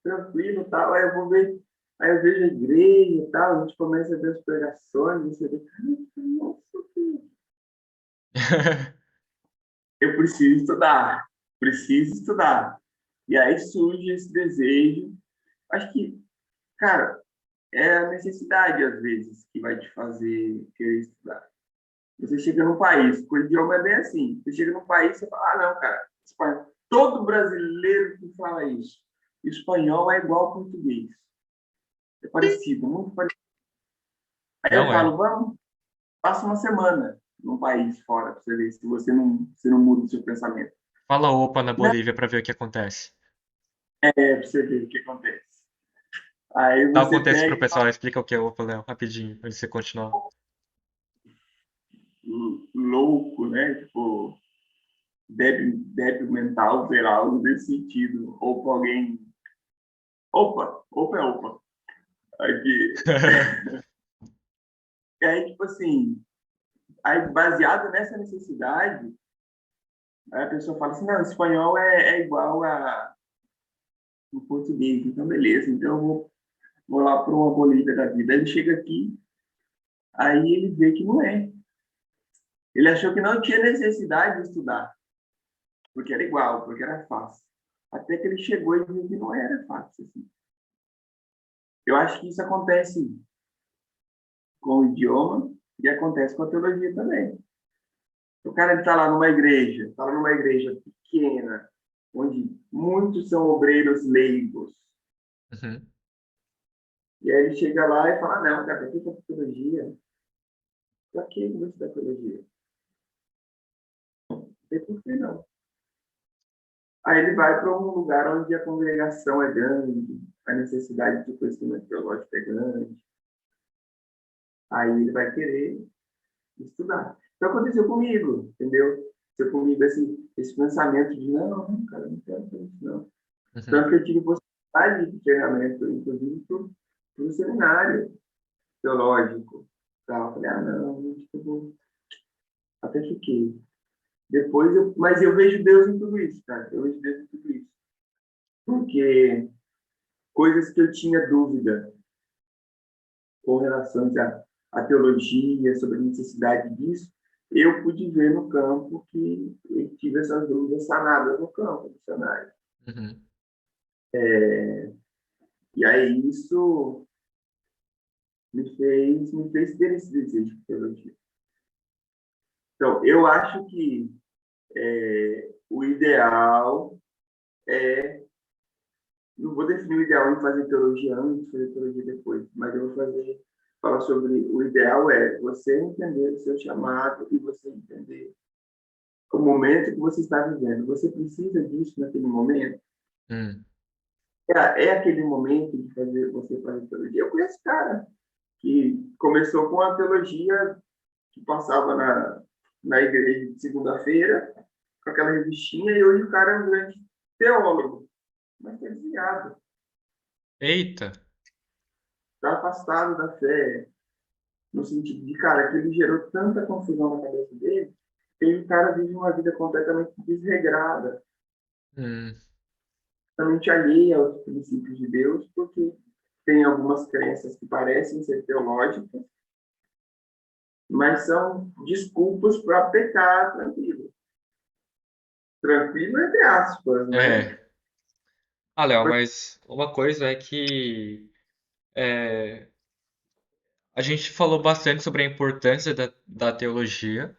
tranquilo, tal, aí eu vou ver, aí eu vejo a igreja e tal, a gente começa a ver as pregações, você vê, nossa, eu preciso estudar. E aí surge esse desejo. Acho que, cara, é a necessidade, às vezes, que vai te fazer querer estudar. Você chega num país, o idioma é bem assim. Você chega num país, você fala, ah, não, cara, espanhol. Todo brasileiro que fala isso. Espanhol é igual ao português. É parecido, muito parecido. Aí eu Não é. falo, vamos, passa uma semana num país fora, para você ver se você não muda o seu pensamento. Fala opa na Não, Bolívia para ver o que acontece. para você ver o que acontece. Aí Dá o você contexto pro pega pessoal, explica o que é opa, Léo, rapidinho, antes de você continuar. louco, né? Tipo, débil mental, sei lá, algo desse sentido. Ou com alguém. Opa é opa. Aqui. E aí, tipo assim, aí baseado nessa necessidade, aí a pessoa fala assim, não, espanhol é igual a o português, então beleza, então eu vou lá para uma Bolívia da vida. Ele chega aqui, aí ele vê que não é. Ele achou que não tinha necessidade de estudar, porque era igual, porque era fácil. Até que ele chegou e viu que não era fácil. Assim. Eu acho que isso acontece com o idioma e acontece com a teologia também. O cara está lá numa igreja, está lá numa igreja pequena, onde muitos são obreiros leigos. Uhum. E aí ele chega lá e fala, não, cara, o que é teologia? Para que você da teologia? Não tem por que não. Aí ele vai para um lugar onde a congregação é grande, a necessidade de conhecimento teológico é grande. Aí ele vai querer estudar. Então aconteceu comigo, entendeu? Aconteceu comigo esse pensamento de não, não, cara, não quero fazer isso, não. Uhum. Tanto que eu tive possibilidade de treinamento, inclusive, para o seminário teológico. Tá? Eu falei, ah, não, acho que eu vou... Até fiquei. Mas eu vejo Deus em tudo isso, cara. Eu vejo Deus em tudo isso. Porque coisas que eu tinha dúvida com relação à teologia, sobre a necessidade disso, eu pude ver no campo que eu tive essas dúvidas sanadas no campo missionário. Uhum. E aí isso me fez ter esse desejo de teologia. Então, eu acho que o ideal é, não vou definir o ideal em fazer teologia antes, fazer teologia depois, mas eu vou falar sobre o ideal é você entender o seu chamado e você entender o momento que você está vivendo. Você precisa disso naquele momento? Hum. É aquele momento de você fazer teologia. Eu conheço cara que começou com a teologia que passava na igreja de segunda-feira, com aquela revistinha, e hoje o cara é um grande teólogo, mas está desviado, Eita. está afastado da fé, no sentido de, cara, que ele gerou tanta confusão na cabeça dele, que o cara vive uma vida completamente desregrada, Hum. totalmente alheia aos princípios de Deus, porque tem algumas crenças que parecem ser teológicas, mas são desculpas para pecar tranquilo. Tranquilo entre aspas, né? É. Ah, Léo, mas uma coisa é que é, a gente falou bastante sobre a importância da teologia,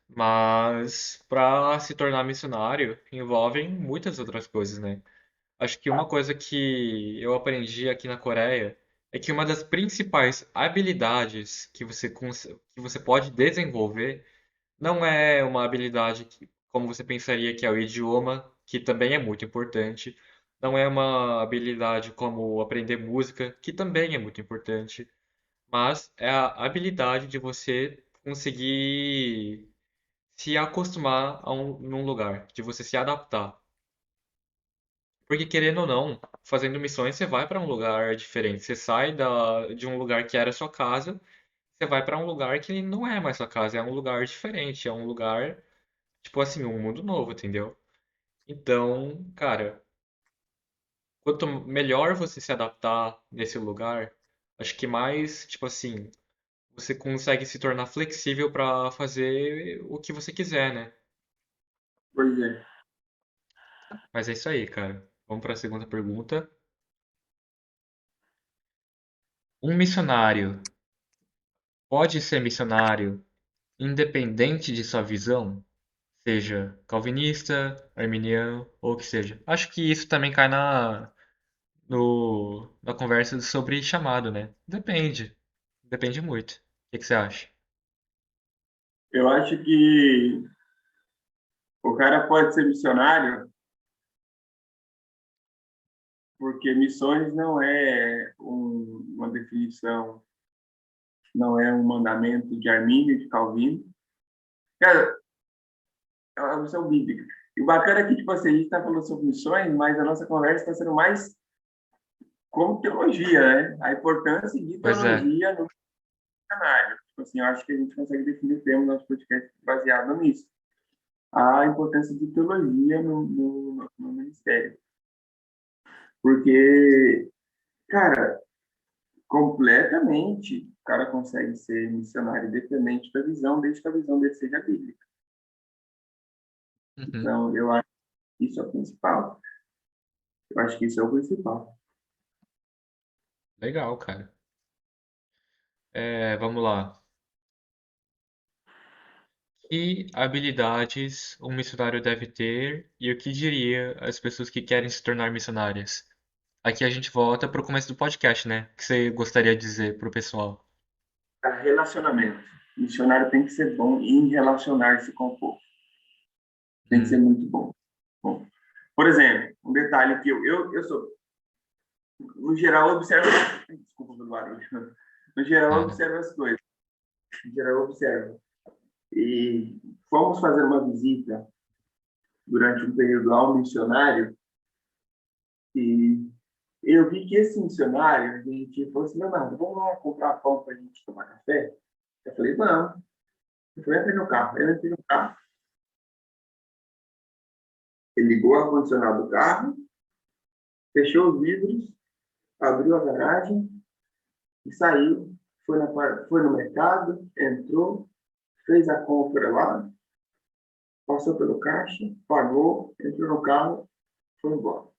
mas para se tornar missionário envolvem muitas outras coisas, né? Acho que uma coisa que eu aprendi aqui na Coreia é que uma das principais habilidades que você pode desenvolver não é uma habilidade como você pensaria que é o idioma, que também é muito importante. Não é uma habilidade como aprender música, que também é muito importante. Mas é a habilidade de você conseguir se acostumar num lugar, de você se adaptar. Porque querendo ou não, fazendo missões, você vai para um lugar diferente. Você sai de um lugar que era sua casa, você vai para um lugar que não é mais sua casa, é um lugar diferente, é um lugar, tipo assim, um mundo novo, entendeu? Então, cara, quanto melhor você se adaptar nesse lugar, acho que mais, tipo assim, você consegue se tornar flexível para fazer o que você quiser, né? Pois é. Mas é isso aí, cara. Vamos para a segunda pergunta. Um missionário pode ser missionário independente de sua visão, seja calvinista, arminiano ou o que seja. Acho que isso também cai na conversa sobre chamado, né? Depende. Depende muito. O que você acha? Eu acho que o cara pode ser missionário porque missões não é uma definição, não é um mandamento de Armínio e de Calvino. Cara, é uma missão bíblica. E o bacana é que, tipo assim, a gente está falando sobre missões, mas a nossa conversa está sendo mais como teologia, né? A importância de Pois é. teologia no cenário. Tipo assim, eu acho que a gente consegue definir o termo do nosso podcast baseado nisso. A importância de teologia no ministério. Porque, cara, completamente o cara consegue ser missionário independente da visão, desde que a visão dele seja bíblica. Uhum. Então, eu acho que isso é o principal. Eu acho que isso é o principal. Legal, cara. Vamos lá. Que habilidades um missionário deve ter e o que diria às pessoas que querem se tornar missionárias? Aqui a gente volta para o começo do podcast, né? O que você gostaria de dizer pro pessoal? Cara, relacionamento. O missionário tem que ser bom em relacionar-se com o povo. Tem que ser Hum. muito bom. Bom, por exemplo, um detalhe que eu sou, no geral, observo. Desculpa pelo barulho. No geral, Nada. observo as coisas. No geral, observo. E fomos fazer uma visita durante um período ao missionário e eu vi que esse missionário, a gente falou assim, Leonardo, vamos lá comprar pão para a gente tomar café? Eu falei, vamos. Eu falei, entra no carro. Eu entrei no carro, ele ligou o ar-condicionado do carro, fechou os vidros, abriu a garagem e saiu. Foi no mercado, entrou, fez a compra lá, passou pelo caixa, pagou, entrou no carro, foi embora.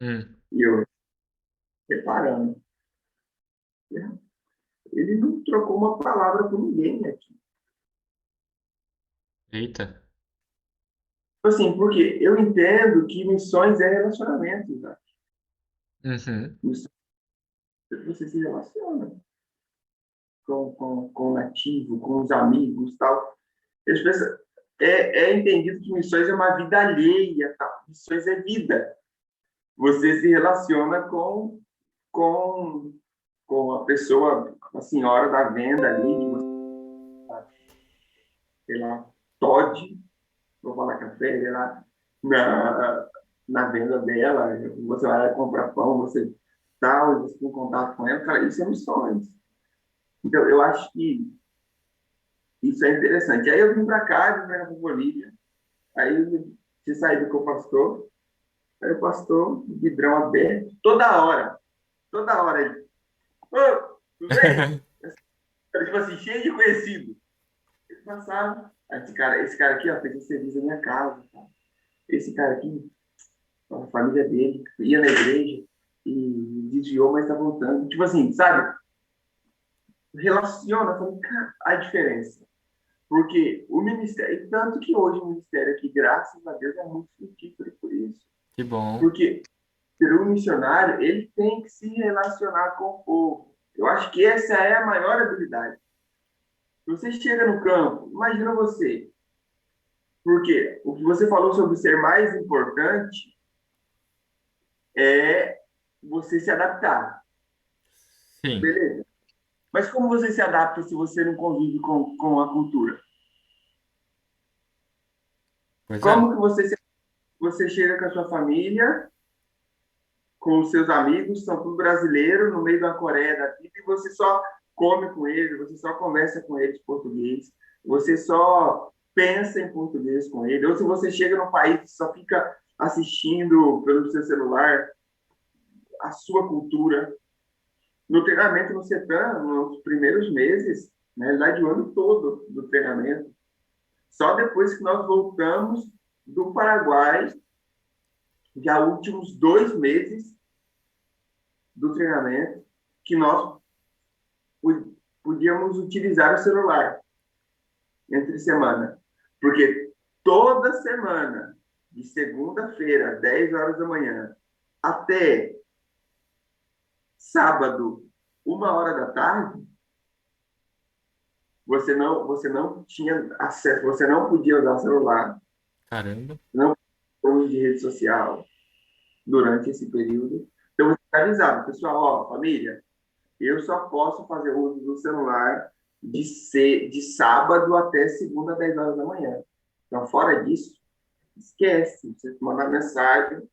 Hum. E eu reparando, né? Ele não trocou uma palavra com ninguém aqui. Eita. Assim, porque eu entendo que missões é relacionamento, né? Uhum. Missões, você se relaciona com o nativo, com os amigos, tal. E as pessoas, é entendido que missões é uma vida alheia, tal. Missões é vida. Você se relaciona com, com a pessoa, a senhora da venda ali, que você, sei lá, Todd, vou falar café, sei lá, na venda dela, você vai lá comprar pão, você tal, você tem contato com ela, cara, isso é missões. Então, eu acho que isso é interessante. Aí eu vim para cá, vim para a Bolívia, aí eu tinha saído com o pastor, aí o pastor, vidrão aberto, toda hora ele, ô, tudo bem? Tipo assim, cheio de conhecido. Ele passava, esse cara aqui, ó, fez um serviço na minha casa, tá? Esse cara aqui, a família dele, ia na igreja e desviou, mas tá voltando. Tipo assim, sabe? Relaciona, falei, cara, a diferença. Porque o ministério, tanto que hoje o ministério aqui, graças a Deus, é muito frutífero por isso. Que bom. Porque ser um missionário, ele tem que se relacionar com o povo. Eu acho que essa é a maior habilidade. Se você chega no campo, imagina você, porque o que você falou sobre ser mais importante é você se adaptar. Sim, Beleza. Mas como você se adapta se você não convive com a cultura? pois é. Como que você chega com a sua família, com os seus amigos, são tudo brasileiro, no meio da Coreia da vida, e você só come com eles, você só conversa com eles português, você só pensa em português com eles, ou se você chega num país que só fica assistindo pelo seu celular a sua cultura. No treinamento no CETAM, nos primeiros meses, na realidade, o ano todo do treinamento, só depois que nós voltamos do Paraguai, já últimos 2 meses do treinamento, que nós podíamos utilizar o celular entre semana. Porque toda semana, de segunda-feira, 10 horas da manhã, até sábado, 1 hora da tarde, você não tinha acesso, você não podia usar celular, Caramba. não podia de rede social durante esse período. Então, você avisava, pessoal, ó, família, eu só posso fazer uso do celular de sábado até segunda, 10 horas da manhã. Então, fora disso, esquece. Você mandar mensagem,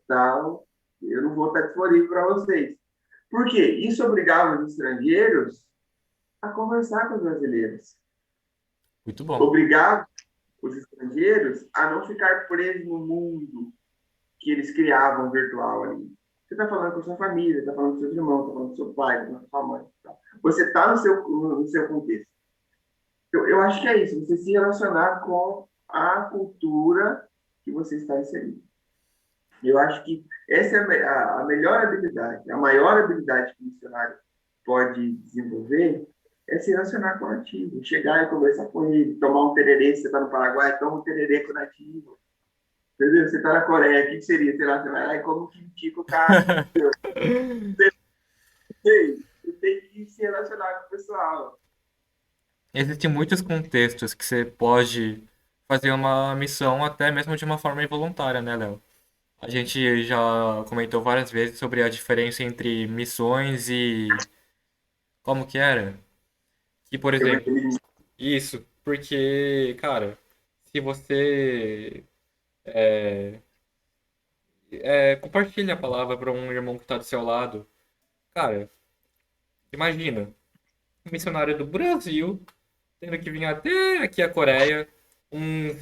tal, eu não vou estar disponível para vocês. Por quê? Isso obrigava os estrangeiros a conversar com os brasileiros. Muito bom. Obrigava os estrangeiros a não ficar presos no mundo que eles criavam virtual ali. Você está falando com a sua família, está falando com seus irmãos, está falando com seu pai, está falando com sua mãe. Tá? Você está no seu contexto. Eu acho que é isso, você se relacionar com a cultura que você está inserido. Eu acho que essa é a melhor habilidade, a maior habilidade que o missionário pode desenvolver é se relacionar com o nativo, chegar e conversar com ele, tomar um tererê, você está no Paraguai, toma um tererê com o nativo. Entendeu? Você está na Coreia, o que seria? Sei lá, você vai lá e come um kimchi com carne. Você tem que se relacionar com o pessoal. Existem muitos contextos que você pode fazer uma missão até mesmo de uma forma involuntária, né, Léo? A gente já comentou várias vezes sobre a diferença entre missões e como que era? Que, por exemplo, Evangelismo. isso, porque, cara, se você compartilha a palavra para um irmão que está do seu lado, cara, imagina, um missionário do Brasil tendo que vir até aqui a Coreia, umas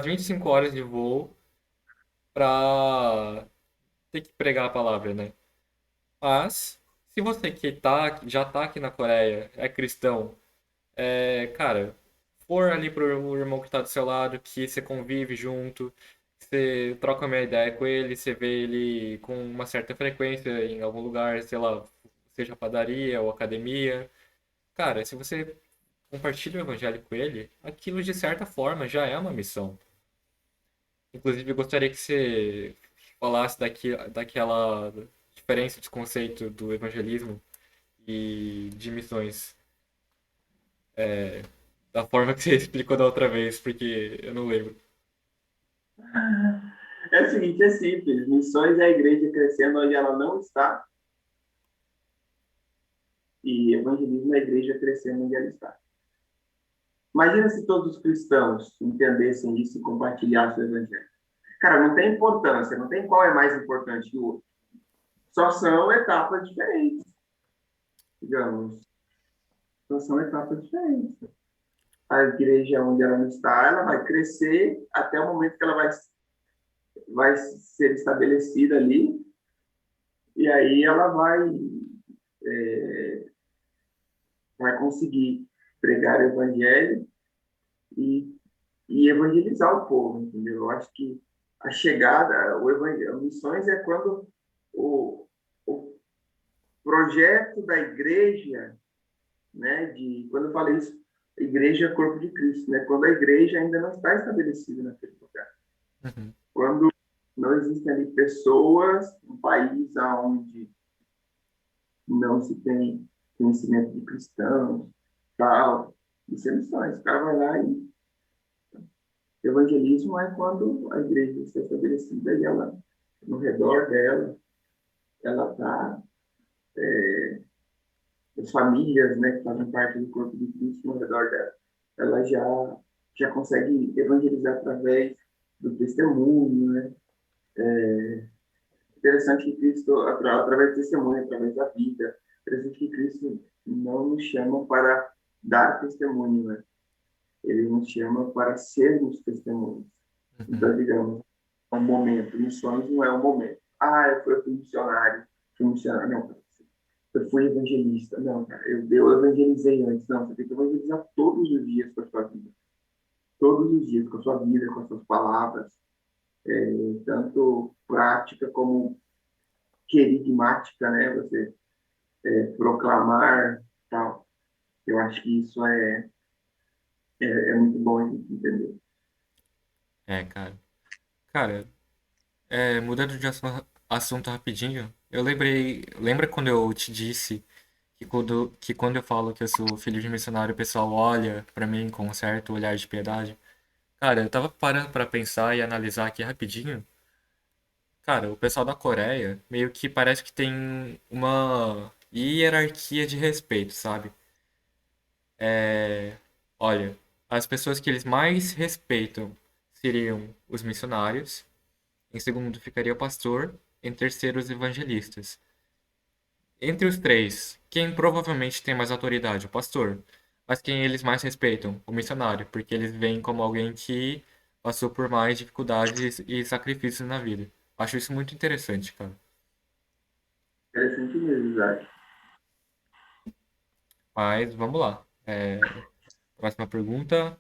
25 horas de voo pra ter que pregar a palavra, né? Mas, se você já tá aqui na Coreia, é cristão, cara, for ali pro irmão que tá do seu lado, que você convive junto, você troca uma ideia com ele, você vê ele com uma certa frequência em algum lugar, sei lá, seja padaria ou academia. Cara, se você compartilha o evangelho com ele, aquilo de certa forma já é uma missão. Inclusive, eu gostaria que você falasse daquela diferença de conceito do evangelismo e de missões, da forma que você explicou da outra vez, porque eu não lembro. É o seguinte, é simples. Missões é a igreja crescendo onde ela não está e evangelismo é a igreja crescendo onde ela está. Imagina se todos os cristãos entendessem isso e compartilhassem o evangelho. Cara, não tem importância, não tem qual é mais importante que o outro. Só são etapas diferentes, digamos. Só são etapas diferentes. A igreja onde ela não está, ela vai crescer até o momento que ela vai ser estabelecida ali, e aí ela vai conseguir pregar o evangelho e, e evangelizar o povo, entendeu? Eu acho que a chegada, o evangelho, missões é quando o projeto da igreja, né, quando eu falei isso, igreja é corpo de Cristo, né? Quando a igreja ainda não está estabelecida naquele lugar. Uhum. Quando não existem ali pessoas, um país onde não se tem conhecimento de cristãos, tal, isso é missões. O cara vai lá e evangelismo é quando a igreja está estabelecida e ela, no redor dela, ela está, as famílias, né, que fazem parte do corpo de Cristo no redor dela, ela já consegue evangelizar através do testemunho, né? Interessante que Cristo, através do testemunho, através da vida, interessante que Cristo não nos chama para dar testemunho, né? Ele nos chama para sermos testemunhos. Uhum. Então, digamos, é um momento. Missões não é um momento. Ah, eu fui missionário. Fui missionário. Não, eu fui evangelista. Não, cara, eu evangelizei antes. Não, você tem que evangelizar todos os dias com a sua vida. Todos os dias, com a sua vida, com as suas palavras. Tanto prática como querigmática, né? Você proclamar, tal. Eu acho que isso é muito bom a gente entender. É, cara. Cara, mudando de assunto rapidinho, eu lembrei. Lembra quando eu te disse que quando eu falo que eu sou filho de missionário, o pessoal olha pra mim com um certo olhar de piedade? Cara, eu tava parando pra pensar e analisar aqui rapidinho. Cara, o pessoal da Coreia meio que parece que tem uma hierarquia de respeito, sabe? Olha, as pessoas que eles mais respeitam seriam os missionários, em segundo ficaria o pastor, em terceiro os evangelistas. Entre os três, quem provavelmente tem mais autoridade? O pastor. Mas quem eles mais respeitam? O missionário, porque eles veem como alguém que passou por mais dificuldades e sacrifícios na vida. Acho isso muito interessante, cara. Interessante mesmo, Isaac. Mas vamos lá. Próxima pergunta.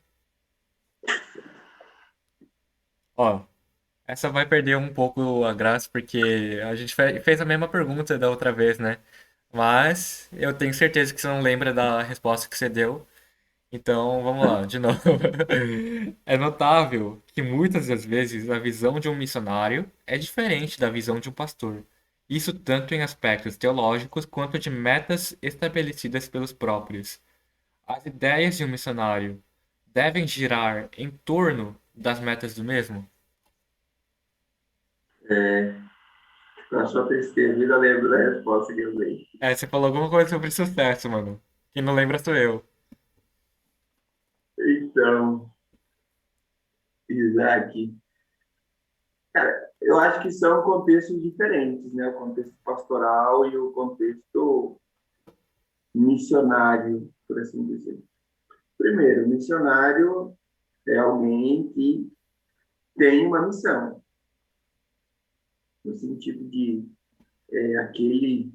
Ó, essa vai perder um pouco a graça porque a gente fez a mesma pergunta da outra vez, né? Mas eu tenho certeza que você não lembra da resposta que você deu. Então, vamos lá, de novo. É notável que muitas das vezes a visão de um missionário é diferente da visão de um pastor. Isso tanto em aspectos teológicos quanto de metas estabelecidas pelos próprios. As ideias de um missionário devem girar em torno das metas do mesmo? É, com a sua tristeza, ainda lembro da resposta que eu dei. Você falou alguma coisa sobre sucesso, mano. Quem não lembra sou eu. Então, Isaac, cara, eu acho que são contextos diferentes, né? O contexto pastoral e o contexto missionário, por assim dizer. Primeiro, missionário é alguém que tem uma missão, no sentido de aquele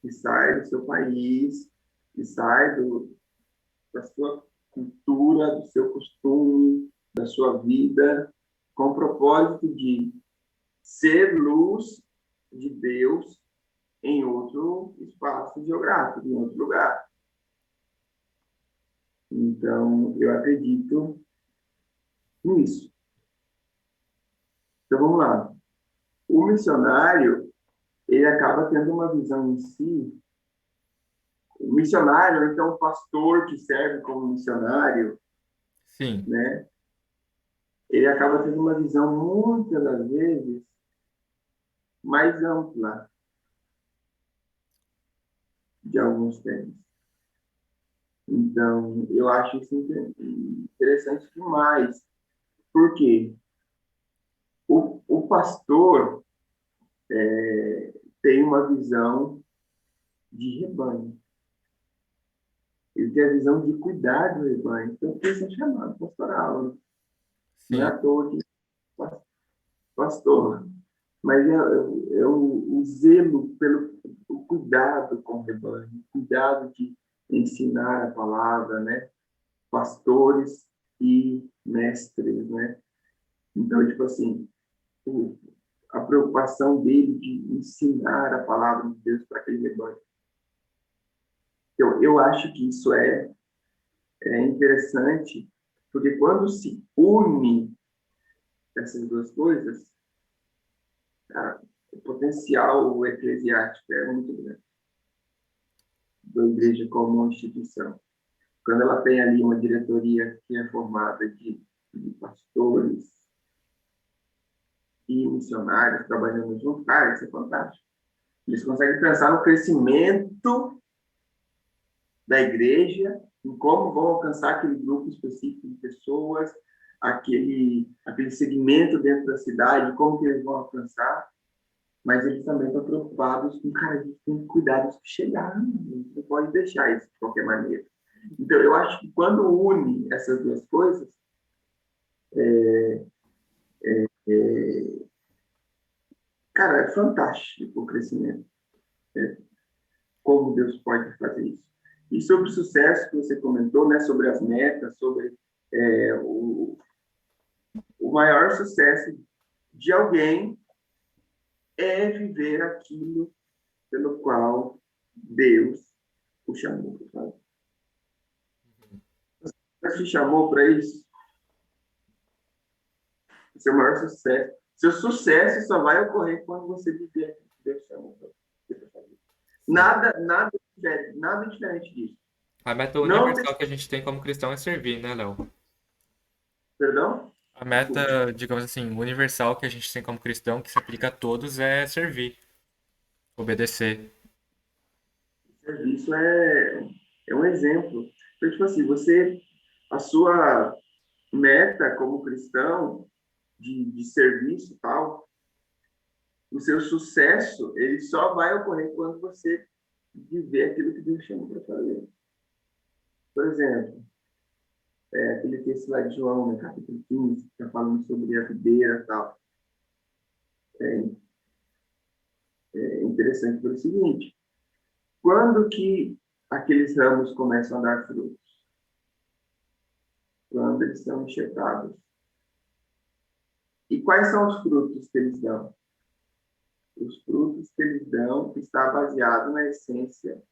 que sai do seu país, que sai da sua cultura, do seu costume, da sua vida, com o propósito de ser luz de Deus em outro espaço geográfico, em outro lugar. Então, eu acredito nisso. Então, vamos lá. O missionário, ele acaba tendo uma visão em si. O missionário, então, o pastor que serve como missionário, Sim, né? Ele acaba tendo uma visão, muitas das vezes, mais ampla de alguns temas. Então, eu acho isso interessante demais. Por quê? O pastor tem uma visão de rebanho. Ele tem a visão de cuidar do rebanho. Então, por isso é chamado pastoral. Né? Não é sim. à toa que pastor. Mas é o zelo pelo o cuidado com o rebanho, o cuidado de ensinar a palavra, né? Pastores e mestres, né? Então, tipo assim, a preocupação dele de ensinar a palavra de Deus para aquele rebanho. Eu acho que isso é interessante, porque quando se une essas duas coisas, cara, o potencial eclesiástico é muito grande da igreja como uma instituição. Quando ela tem ali uma diretoria que é formada de pastores e missionários trabalhando junto, cara, isso é fantástico. Eles conseguem pensar no crescimento da igreja, em como vão alcançar aquele grupo específico de pessoas, aquele segmento dentro da cidade, como que eles vão alcançar, mas eles também estão preocupados com, cara, a gente tem que cuidar dos que chegaram, a gente não pode deixar isso de qualquer maneira. Então, eu acho que quando une essas duas coisas, é, cara, é fantástico o crescimento. Né? Como Deus pode fazer isso. E sobre o sucesso que você comentou, né, sobre as metas, sobre o maior sucesso de alguém é viver aquilo pelo qual Deus o chamou. Sabe? Deus te chamou para isso? Seu maior sucesso. Seu sucesso só vai ocorrer quando você viver aquilo que Deus chamou para você fazer. Sim. Nada diferente disso. A meta Não tem, universal que a gente tem como cristão é servir, né, Léo? perdão? A Desculpa. meta, digamos assim, universal que a gente tem como cristão, que se aplica a todos, é servir, obedecer. Serviço é um exemplo. Então, tipo assim, a sua meta como cristão de serviço e tal, o seu sucesso, ele só vai ocorrer quando você viver aquilo que Deus chama para fazer. Por exemplo, aquele texto lá de João, no capítulo 15, que está falando sobre a videira e tal. É interessante pelo seguinte, quando que aqueles ramos começam a dar frutos? Quando eles são enxertados. E quais são os frutos que eles dão? Os frutos que eles dão está baseado na essência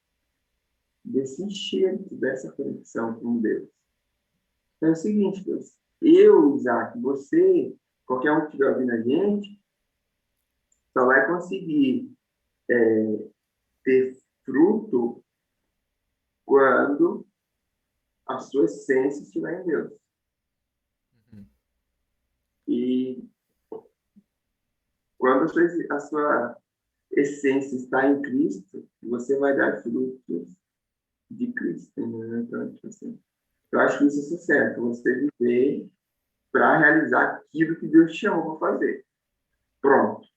desse enxerto, dessa conexão com Deus. Então é o seguinte, Deus, eu, Isaac, você, qualquer um que estiver ouvindo a gente, só vai conseguir ter fruto quando a sua essência estiver em Deus. Uhum. E quando a sua essência está em Cristo, você vai dar frutos de Cristo. Né? Então, tipo assim, eu acho que isso é sucesso, você viver para realizar aquilo que Deus te chamou para fazer. Pronto.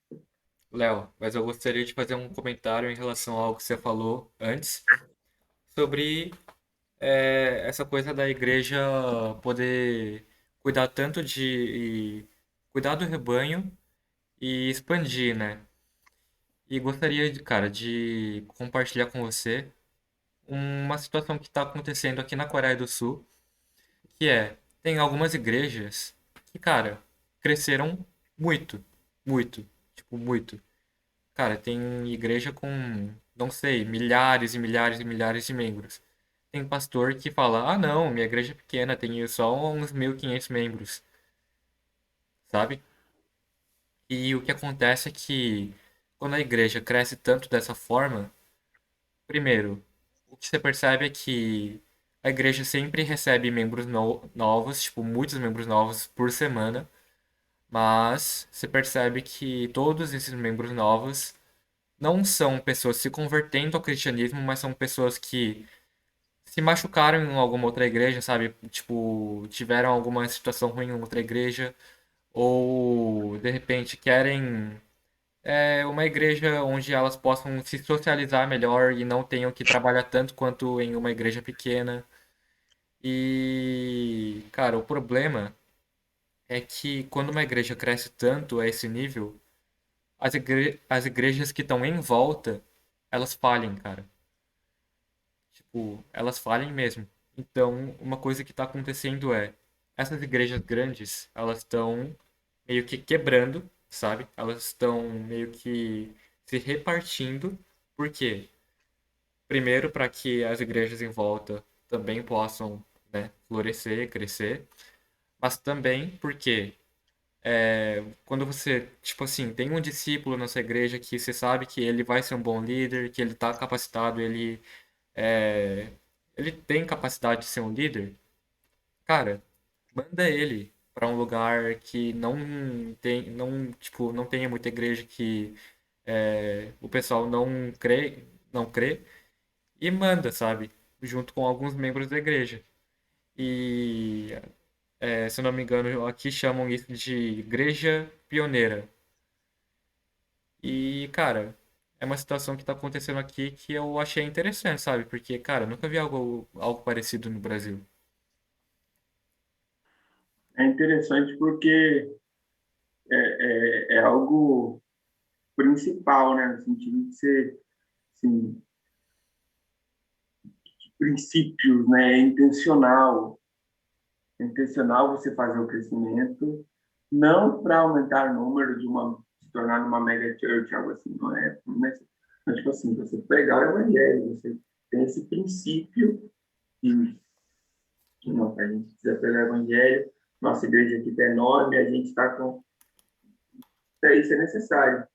Léo, mas eu gostaria de fazer um comentário em relação ao que você falou antes, sobre essa coisa da igreja poder cuidar tanto cuidar do rebanho e expandir, né? E gostaria de, cara, de compartilhar com você uma situação que está acontecendo aqui na Coreia do Sul, que tem algumas igrejas que, cara, cresceram muito, muito, tipo, muito. Cara, tem igreja com, não sei, milhares e milhares e milhares de membros. Tem pastor que fala, ah não, minha igreja é pequena, tem só uns 1.500 membros, sabe? E o que acontece é que quando a igreja cresce tanto dessa forma, primeiro, o que você percebe é que a igreja sempre recebe membros novos, tipo, muitos membros novos por semana, mas você percebe que todos esses membros novos não são pessoas se convertendo ao cristianismo, mas são pessoas que se machucaram em alguma outra igreja, sabe? Tipo, tiveram alguma situação ruim em outra igreja, ou de repente querem uma igreja onde elas possam se socializar melhor e não tenham que trabalhar tanto quanto em uma igreja pequena. E, cara, o problema é que quando uma igreja cresce tanto a esse nível, as igrejas que estão em volta, elas falhem, cara. Tipo, elas falhem mesmo. Então, uma coisa que está acontecendo é, essas igrejas grandes, elas estão meio que quebrando, sabe? Elas estão meio que se repartindo. Por quê? Primeiro, para que as igrejas em volta também possam, né, florescer, crescer, mas também porque quando você, tipo assim, tem um discípulo na sua igreja que você sabe que ele vai ser um bom líder, que ele está capacitado, é, ele tem capacidade de ser um líder, cara, manda ele para um lugar que não tenha muita igreja que o pessoal não crê e manda, sabe? Junto com alguns membros da igreja. E, se eu não me engano, aqui chamam isso de igreja pioneira. E, cara, é uma situação que tá acontecendo aqui que eu achei interessante, sabe? Porque, cara, eu nunca vi algo parecido no Brasil. É interessante porque é algo principal, né? No sentido de ser, assim, princípios, né? É intencional. É intencional você fazer o crescimento, não para aumentar o número de se tornar uma mega church, algo assim, não é? Mas tipo assim, você pegar o evangelho, você tem esse princípio que não, a gente precisa pegar o evangelho, nossa igreja aqui está enorme, a gente está com... Isso é necessário.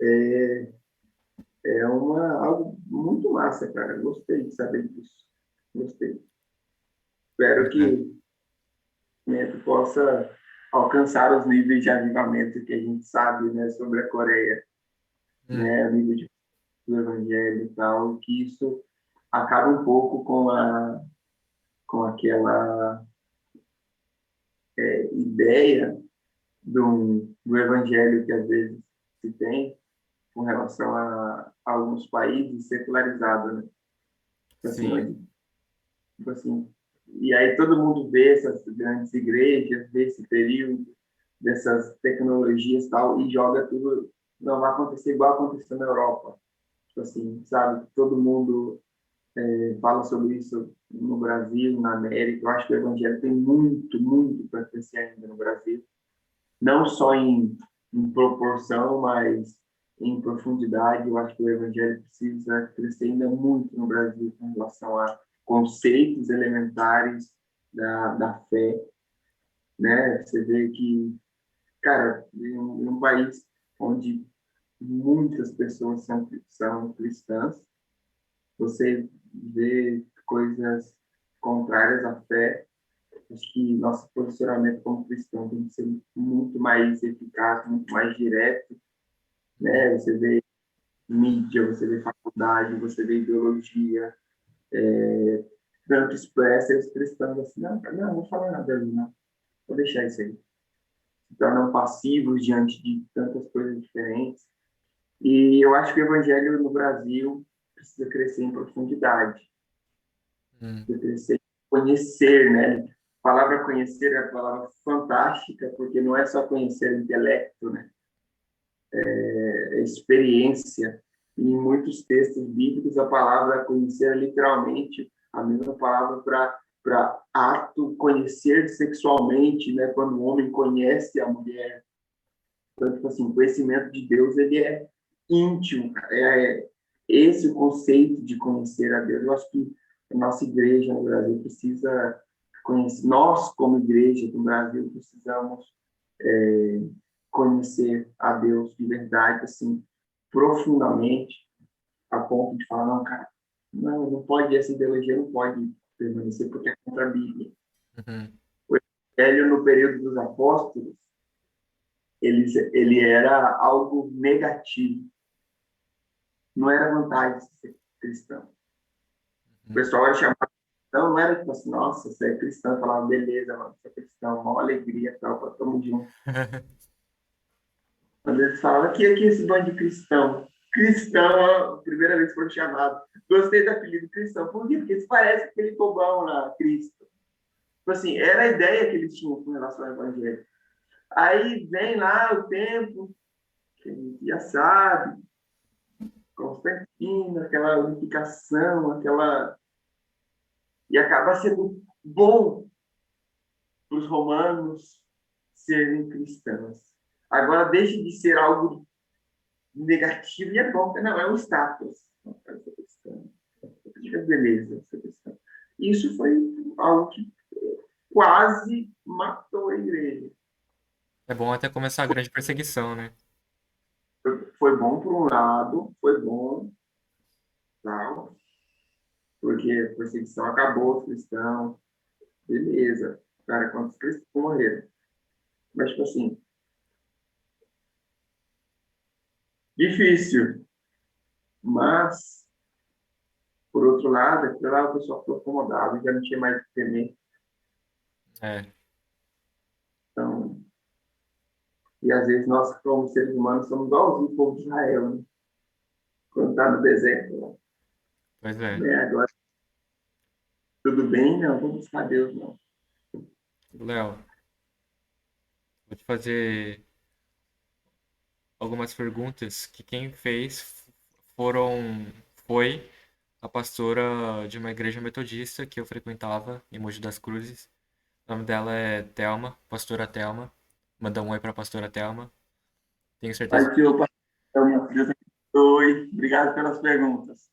É algo muito massa, cara. Gostei de saber disso. Gostei. Espero É. que, né, tu possa alcançar os níveis de avivamento que a gente sabe, né, sobre a Coreia, Hum, né, o nível do evangelho e tal, e que isso acaba um pouco com aquela ideia do evangelho que às vezes se tem com relação a alguns países secularizados, né? Tipo assim, sim, tipo assim, e aí todo mundo vê essas grandes igrejas, vê esse período dessas tecnologias e tal, e joga tudo, não vai acontecer igual aconteceu na Europa. Tipo assim, sabe? Todo mundo fala sobre isso no Brasil, na América. Eu acho que o evangelho tem muito, muito para crescer ainda no Brasil. Não só em proporção, mas em profundidade. Eu acho que o evangelho precisa crescer ainda muito no Brasil com relação a conceitos elementares da fé, né? Você vê que, cara, em um país onde muitas pessoas são cristãs, você vê coisas contrárias à fé. Acho que nosso posicionamento como cristão tem que ser muito mais eficaz, muito mais direto, né? Você vê mídia, você vê faculdade, você vê ideologia, tanto expressa, e os cristãos assim, não, não vou falar nada ali, não, vou deixar isso aí. Se tornam passivos diante de tantas coisas diferentes. E eu acho que o evangelho no Brasil precisa crescer em profundidade, hum, precisa crescer em conhecer, né? A palavra conhecer é a palavra fantástica, porque não é só conhecer o intelecto, né? Experiência. E em muitos textos bíblicos, a palavra conhecer é literalmente a mesma palavra para ato, conhecer sexualmente, né? Quando o homem conhece a mulher. Então, tipo assim, o conhecimento de Deus, ele é íntimo, cara. Esse o conceito de conhecer a Deus. Eu acho que a nossa igreja no Brasil precisa conhecer, nós como igreja do Brasil precisamos conhecer a Deus de verdade, assim, profundamente, a ponto de falar, não, cara, não pode, essa ideologia não pode permanecer porque é contra a Bíblia. Uhum. O Evangelho, no período dos apóstolos, ele era algo negativo, não era vantagem de ser cristão. O Uhum. pessoal era chamado cristão, não era tipo assim, nossa, você é cristão, falava, beleza, mano, você é cristão, uma alegria, tal, para todo mundo. Quando eles falavam que aqui esse bando de cristão. Cristão, a primeira vez que foram chamados. Gostei do apelido cristão. Por quê? Porque eles parecem aquele bobão lá, Cristo. Tipo assim, era a ideia que eles tinham com relação ao evangelho. Aí vem lá o tempo, que a gente já sabe, Constantino, aquela unificação, aquela. E acaba sendo bom para os romanos serem cristãos. Agora deixa de ser algo negativo e é bom, não, é um status. Beleza, isso foi algo que quase matou a igreja. É bom até começar a grande perseguição, né? Foi bom por um lado, foi bom, tal, porque a perseguição acabou, os cristãos, beleza, cara, quantos cristãos morreram? Mas, tipo assim, difícil, mas, por outro lado, aquilo lá o pessoal ficou acomodado, já não tinha mais o que temer, É, então, e às vezes nós, como seres humanos, somos igualzinhos o povo de Israel, né? Quando está no deserto, pois é. né? Agora, tudo bem? Não, vou buscar Deus, não. Léo, vou te fazer algumas perguntas que quem fez foram foi a pastora de uma igreja metodista que eu frequentava em Mogi das Cruzes. O nome dela é Thelma, pastora Thelma. Manda um oi pra pastora Thelma. Tenho certeza que Partiu, Deus abençoe. Obrigado pelas perguntas.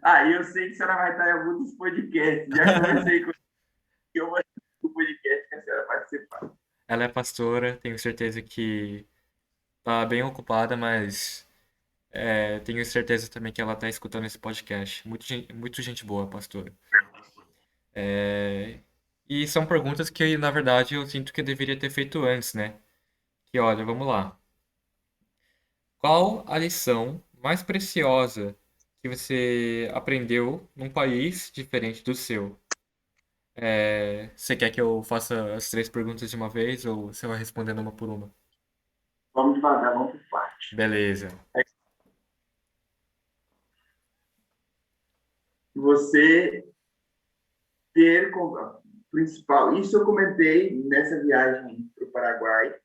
Ah, e eu sei que a senhora vai estar em algum dos podcasts. Já conversei com que eu vou o podcast que a senhora participar. ela é pastora, tenho certeza que tá bem ocupada, mas tenho certeza também que ela tá escutando esse podcast. Muito gente boa, pastora. É, e são perguntas que, na verdade, eu sinto que eu deveria ter feito antes, né? Que olha, vamos lá. Qual a lição mais preciosa que você aprendeu num país diferente do seu? Você quer que eu faça as três perguntas de uma vez ou você vai respondendo uma por uma? Vamos devagar, vamos por parte. Beleza. Você ter como principal, isso eu comentei nessa viagem para o Paraguai,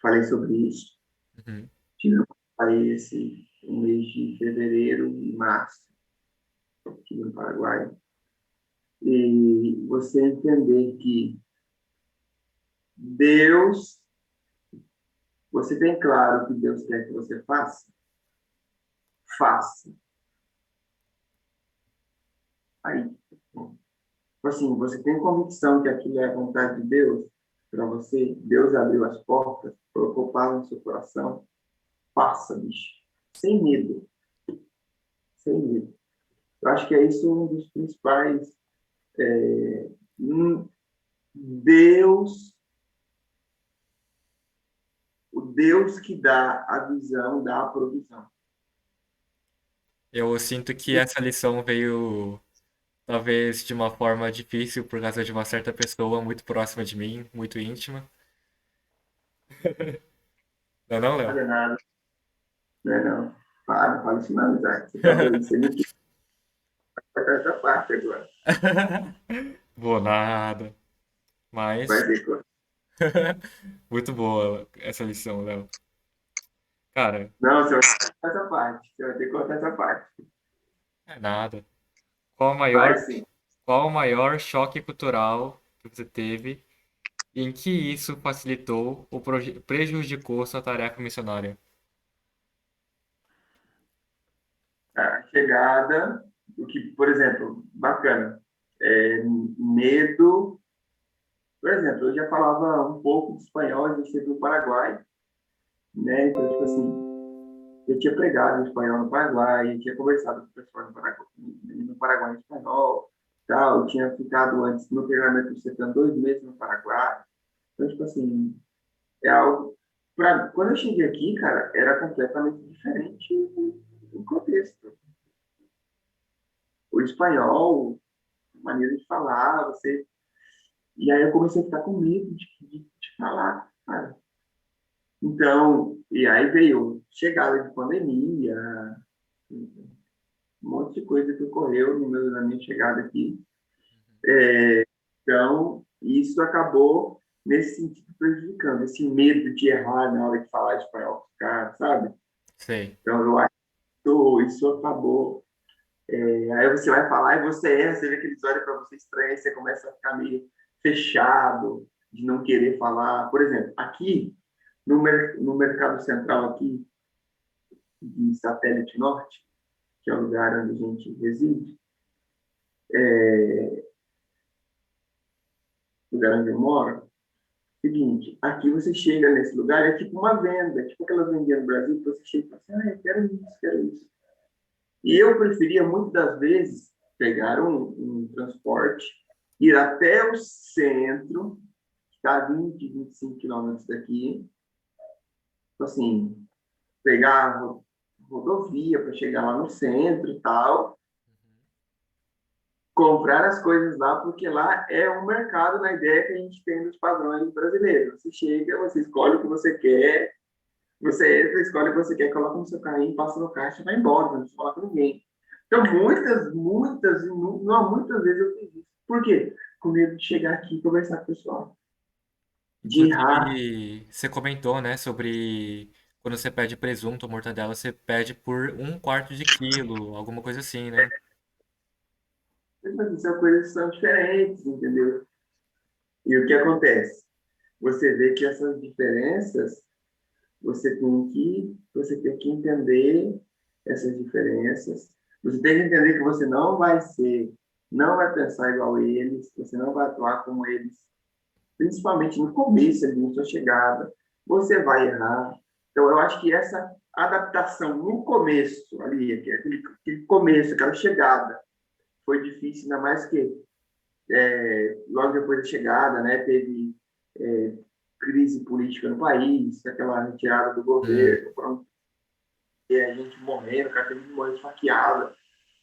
falei sobre isso. Uhum. Tive um país esse mês de fevereiro e março, aqui no Paraguai. E você entender que Deus, você tem claro o que Deus quer que você faça? Faça. Aí, tipo assim, você tem convicção que aquilo é a vontade de Deus para você? Deus abriu as portas, colocou paz no seu coração? Faça, bicho. Sem medo. Sem medo. Eu acho que é isso um dos principais. É, Deus, o Deus que dá a visão, dá a provisão. Eu sinto que essa lição veio talvez de uma forma difícil por causa de uma certa pessoa muito próxima de mim, muito íntima. Não é não, Léo? Nada, nada. Não é não. Para, fala isso não, Isaac. Você tá doido. Você me quer essa parte agora. Vou nada. Vai Mas ter que... muito boa essa lição, Léo. Cara, Não, você vai ter que cortar essa parte. Você vai ter que cortar essa parte. é nada. Qual o Vai maior, sim. qual o maior choque cultural que você teve e em que isso facilitou ou prejudicou sua tarefa missionária? A chegada, o que, por exemplo, bacana, é, medo. Por exemplo, eu já falava um pouco de espanhol, a gente esteve no Paraguai, né? Então, tipo assim, eu tinha pregado em espanhol no Paraguai, eu tinha conversado com o pessoal no Paraguai em espanhol, tal. Eu tinha ficado antes no treinamento ficando 2 meses no Paraguai. Então, tipo assim, é algo. Quando eu cheguei aqui, cara, era completamente diferente o contexto. O espanhol, a maneira de falar, você. E aí eu comecei a ficar com medo de falar, cara. Então, e aí veio chegada de pandemia, um monte de coisa que ocorreu na minha chegada aqui. Então, isso acabou, nesse sentido, prejudicando. Esse medo de errar na hora de falar espanhol com os caras, sabe? Sei. Então, eu acho que isso acabou. Aí você vai falar e você erra, você vê que eles olham para você estranho, aí você começa a ficar meio fechado, de não querer falar. Por exemplo, aqui, no Mercado Central aqui, de Satélite Norte, que é o lugar onde a gente reside, o lugar onde eu moro. Seguinte, aqui você chega nesse lugar, é tipo uma venda, é tipo aquelas vendidas no Brasil, que você chega e fala assim, ah, eu quero isso, quero isso. E eu preferia, muitas das vezes, pegar um transporte, ir até o centro, que está a 20, 25 quilômetros daqui, tipo assim, pegar a rodovia para chegar lá no centro e tal, comprar as coisas lá, porque lá é um mercado na ideia que a gente tem dos padrões brasileiros. Você chega, você escolhe o que você quer, você entra, escolhe o que você quer, coloca no seu carrinho, passa no caixa e vai embora, não precisa falar com ninguém. Então, muitas vezes eu fiz isso. Por quê? Com medo de chegar aqui e conversar com o pessoal. De errar. Inclusive, você comentou, né, sobre quando você pede presunto ou mortadela, você pede por 1/4 de quilo, alguma coisa assim, né? Mas são coisas que são diferentes, entendeu? E o que acontece? Você vê que essas diferenças, você tem que entender essas diferenças. Você tem que entender que você não vai pensar igual a eles, você não vai atuar como eles, principalmente no começo, ali, na sua chegada, você vai errar. Então, eu acho que essa adaptação no começo, ali, aquele começo, aquela chegada, foi difícil, ainda mais que logo depois da chegada, né, teve é, crise política no país, aquela retirada do Hum, governo, e a gente morrendo, cara, teve gente morrendo esfaqueada,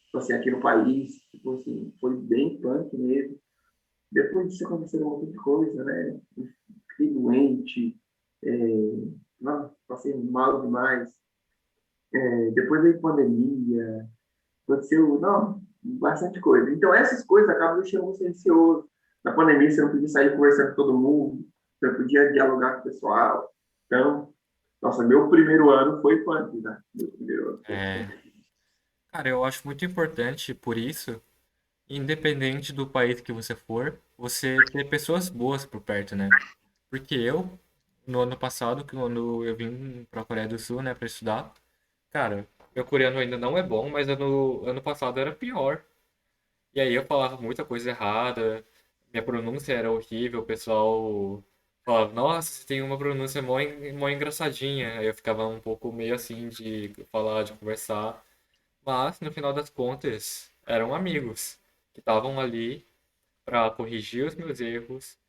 tipo assim, aqui no país, tipo assim, foi bem punk mesmo. Depois disso aconteceu um monte de coisa, né? Fiquei doente, é, não, passei mal demais. Depois veio pandemia, aconteceu, não, bastante coisa. Então, essas coisas acabam deixando você ansioso. Na pandemia, você não podia sair conversando com todo mundo, você não podia dialogar com o pessoal. Então, nossa, meu primeiro ano foi punk, né? Meu primeiro ano foi é. punk. Cara, eu acho muito importante, por isso, independente do país que você for, você ter pessoas boas por perto, né? Porque eu, no ano passado, quando eu vim pra Coreia do Sul, né, pra estudar, cara, meu coreano ainda não é bom, mas ano passado era pior. E aí eu falava muita coisa errada, minha pronúncia era horrível, o pessoal falava, nossa, você tem uma pronúncia mó engraçadinha. Aí eu ficava um pouco meio assim de falar, de conversar. Mas, no final das contas, eram amigos que estavam ali para corrigir os meus erros.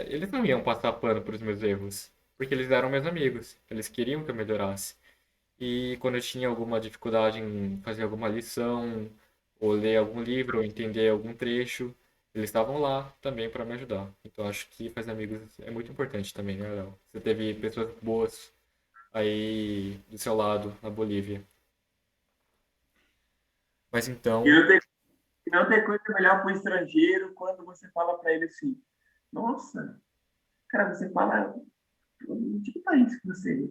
Eles não iam passar pano para os meus erros, porque eles eram meus amigos. Eles queriam que eu melhorasse. E quando eu tinha alguma dificuldade em fazer alguma lição, ou ler algum livro, ou entender algum trecho, eles estavam lá também para me ajudar. Então acho que fazer amigos é muito importante também, né, Léo? Você teve pessoas boas aí do seu lado na Bolívia. Mas E então, não tem coisa melhor para o estrangeiro quando você fala para ele assim: nossa, cara, você fala de que país que você é?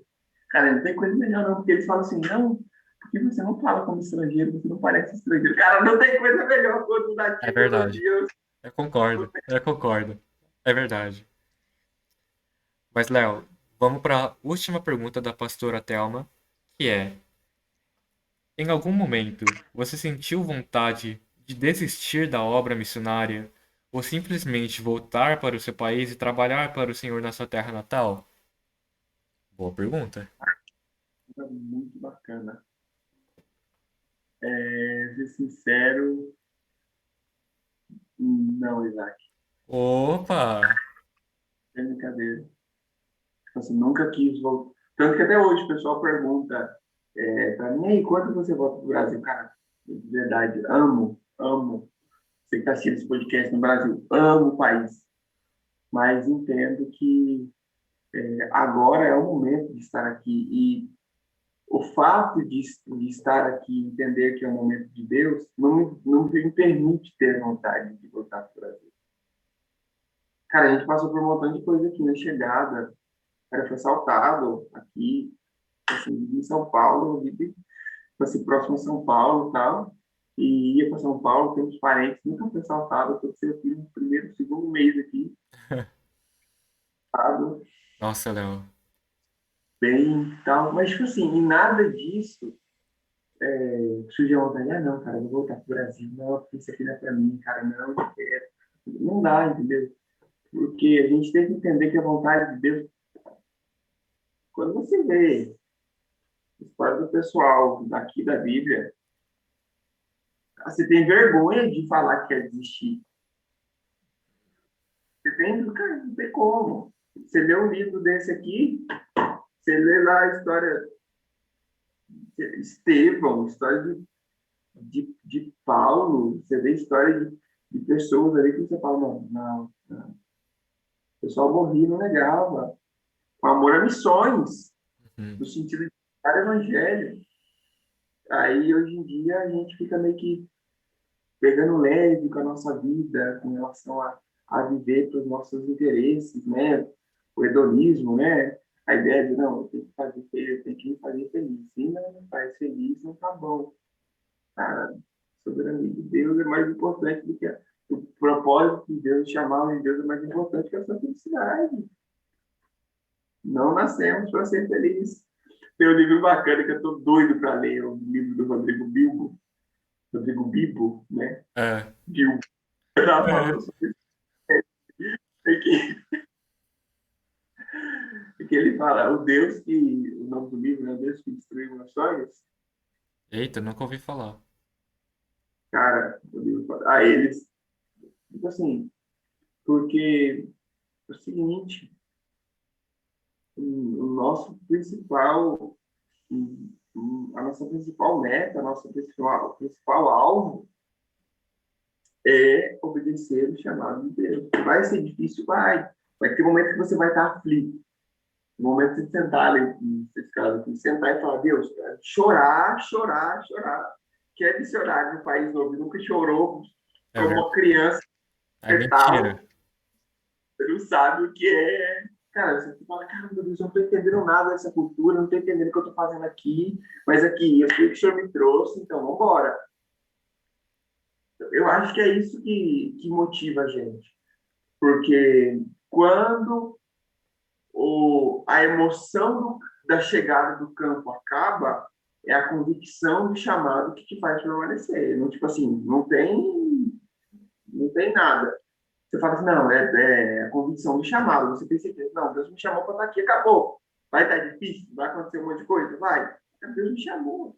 Cara, não tem coisa melhor não, porque eles falam assim: não, porque você não fala como estrangeiro, você não parece estrangeiro. Cara, não tem coisa melhor quando o é nativo verdade. elogia. Eu concordo, eu concordo. É verdade. Mas, Léo, vamos para a última pergunta da pastora Thelma, que é: em algum momento você sentiu vontade de desistir da obra missionária Ou simplesmente voltar para o seu país e trabalhar para o Senhor na sua terra natal? Boa pergunta. É muito bacana. Ser sincero, não, Isaac. Opa! É brincadeira. Tipo assim, nunca quis voltar. Tanto que até hoje o pessoal pergunta pra mim, aí, quando você volta pro Brasil? Cara, de verdade, amo, amo. Você que está assistindo esse podcast no Brasil, amo o país. Mas entendo que agora é o momento de estar aqui. E o fato de estar aqui, entender que é o momento de Deus, não me permite ter vontade de voltar para o Brasil. Cara, a gente passou por um montão de coisa aqui na chegada. O cara foi assaltado aqui, assim, em São Paulo, assim, próximo a São Paulo e tal. E ia para São Paulo, tem uns parentes, nunca foi assaltado. Aconteceu aqui no primeiro, segundo mês aqui, sabe? Nossa, Léo. Bem e tal. Mas, tipo assim, em nada disso surgiu a vontade, não, cara, eu vou voltar pro Brasil, não, porque isso aqui não é pra mim, cara, não, eu quero. Não dá, entendeu? Porque a gente tem que entender que a vontade de Deus, quando você vê a história do pessoal daqui da Bíblia, você tem vergonha de falar que quer desistir. Você tem, cara, não tem como. Você lê um livro desse aqui, você lê lá a história de Estevão, história de Paulo, você vê a história de pessoas ali que você fala, não, não, não. O pessoal morria, não negava. O amor a missões, Uhum. no sentido de dar evangelho. Aí, hoje em dia, a gente fica meio que pegando leve com a nossa vida, com relação a viver para os nossos interesses, né? O hedonismo, né? A ideia de, não, eu tenho que fazer feliz, eu tenho que me fazer feliz. Se não me faz feliz, não tá bom. Cara, soberania de Deus é mais importante do que o propósito de Deus, chamar de Deus é mais importante que a sua felicidade. Não nascemos para ser felizes. Tem um livro bacana que eu estou doido para ler, o livro do Rodrigo Bilbo, Rodrigo Bibo, né? É. Bilbo. Tá falando sobre isso. Que ele fala, o Deus que, o nome do livro é o Deus que destruiu meus sonhos. Eita, nunca ouvi falar. Cara, o livro fala, a eles, tipo assim, porque é o seguinte, o nosso principal, a nossa principal meta, a nossa principal alvo é obedecer o chamado de Deus. Vai ser difícil? Vai. Vai ter momento que você vai estar aflito. No momento de sentar ali, nesse caso aqui, sentar e falar, Deus, cara, chorar, chorar, chorar. Que é missionário no país novo, nunca chorou É como uma verdade. criança É mentira. fetal, você não sabe o que é. Cara, você fala, cara, meu Deus, eu não estou entendendo nada dessa cultura, não estou entendendo o que eu estou fazendo aqui, mas aqui, eu sei que o Senhor me trouxe, então vamos embora. Eu acho que é isso que motiva a gente. Porque quando a emoção da chegada do campo acaba, é a convicção do chamado que te faz permanecer. Não, tipo assim, não tem nada. Você fala assim, não, é a convicção do chamado. Você tem certeza, não, Deus me chamou para estar aqui, acabou. Vai estar difícil, vai acontecer um monte de coisa, vai. Deus me chamou.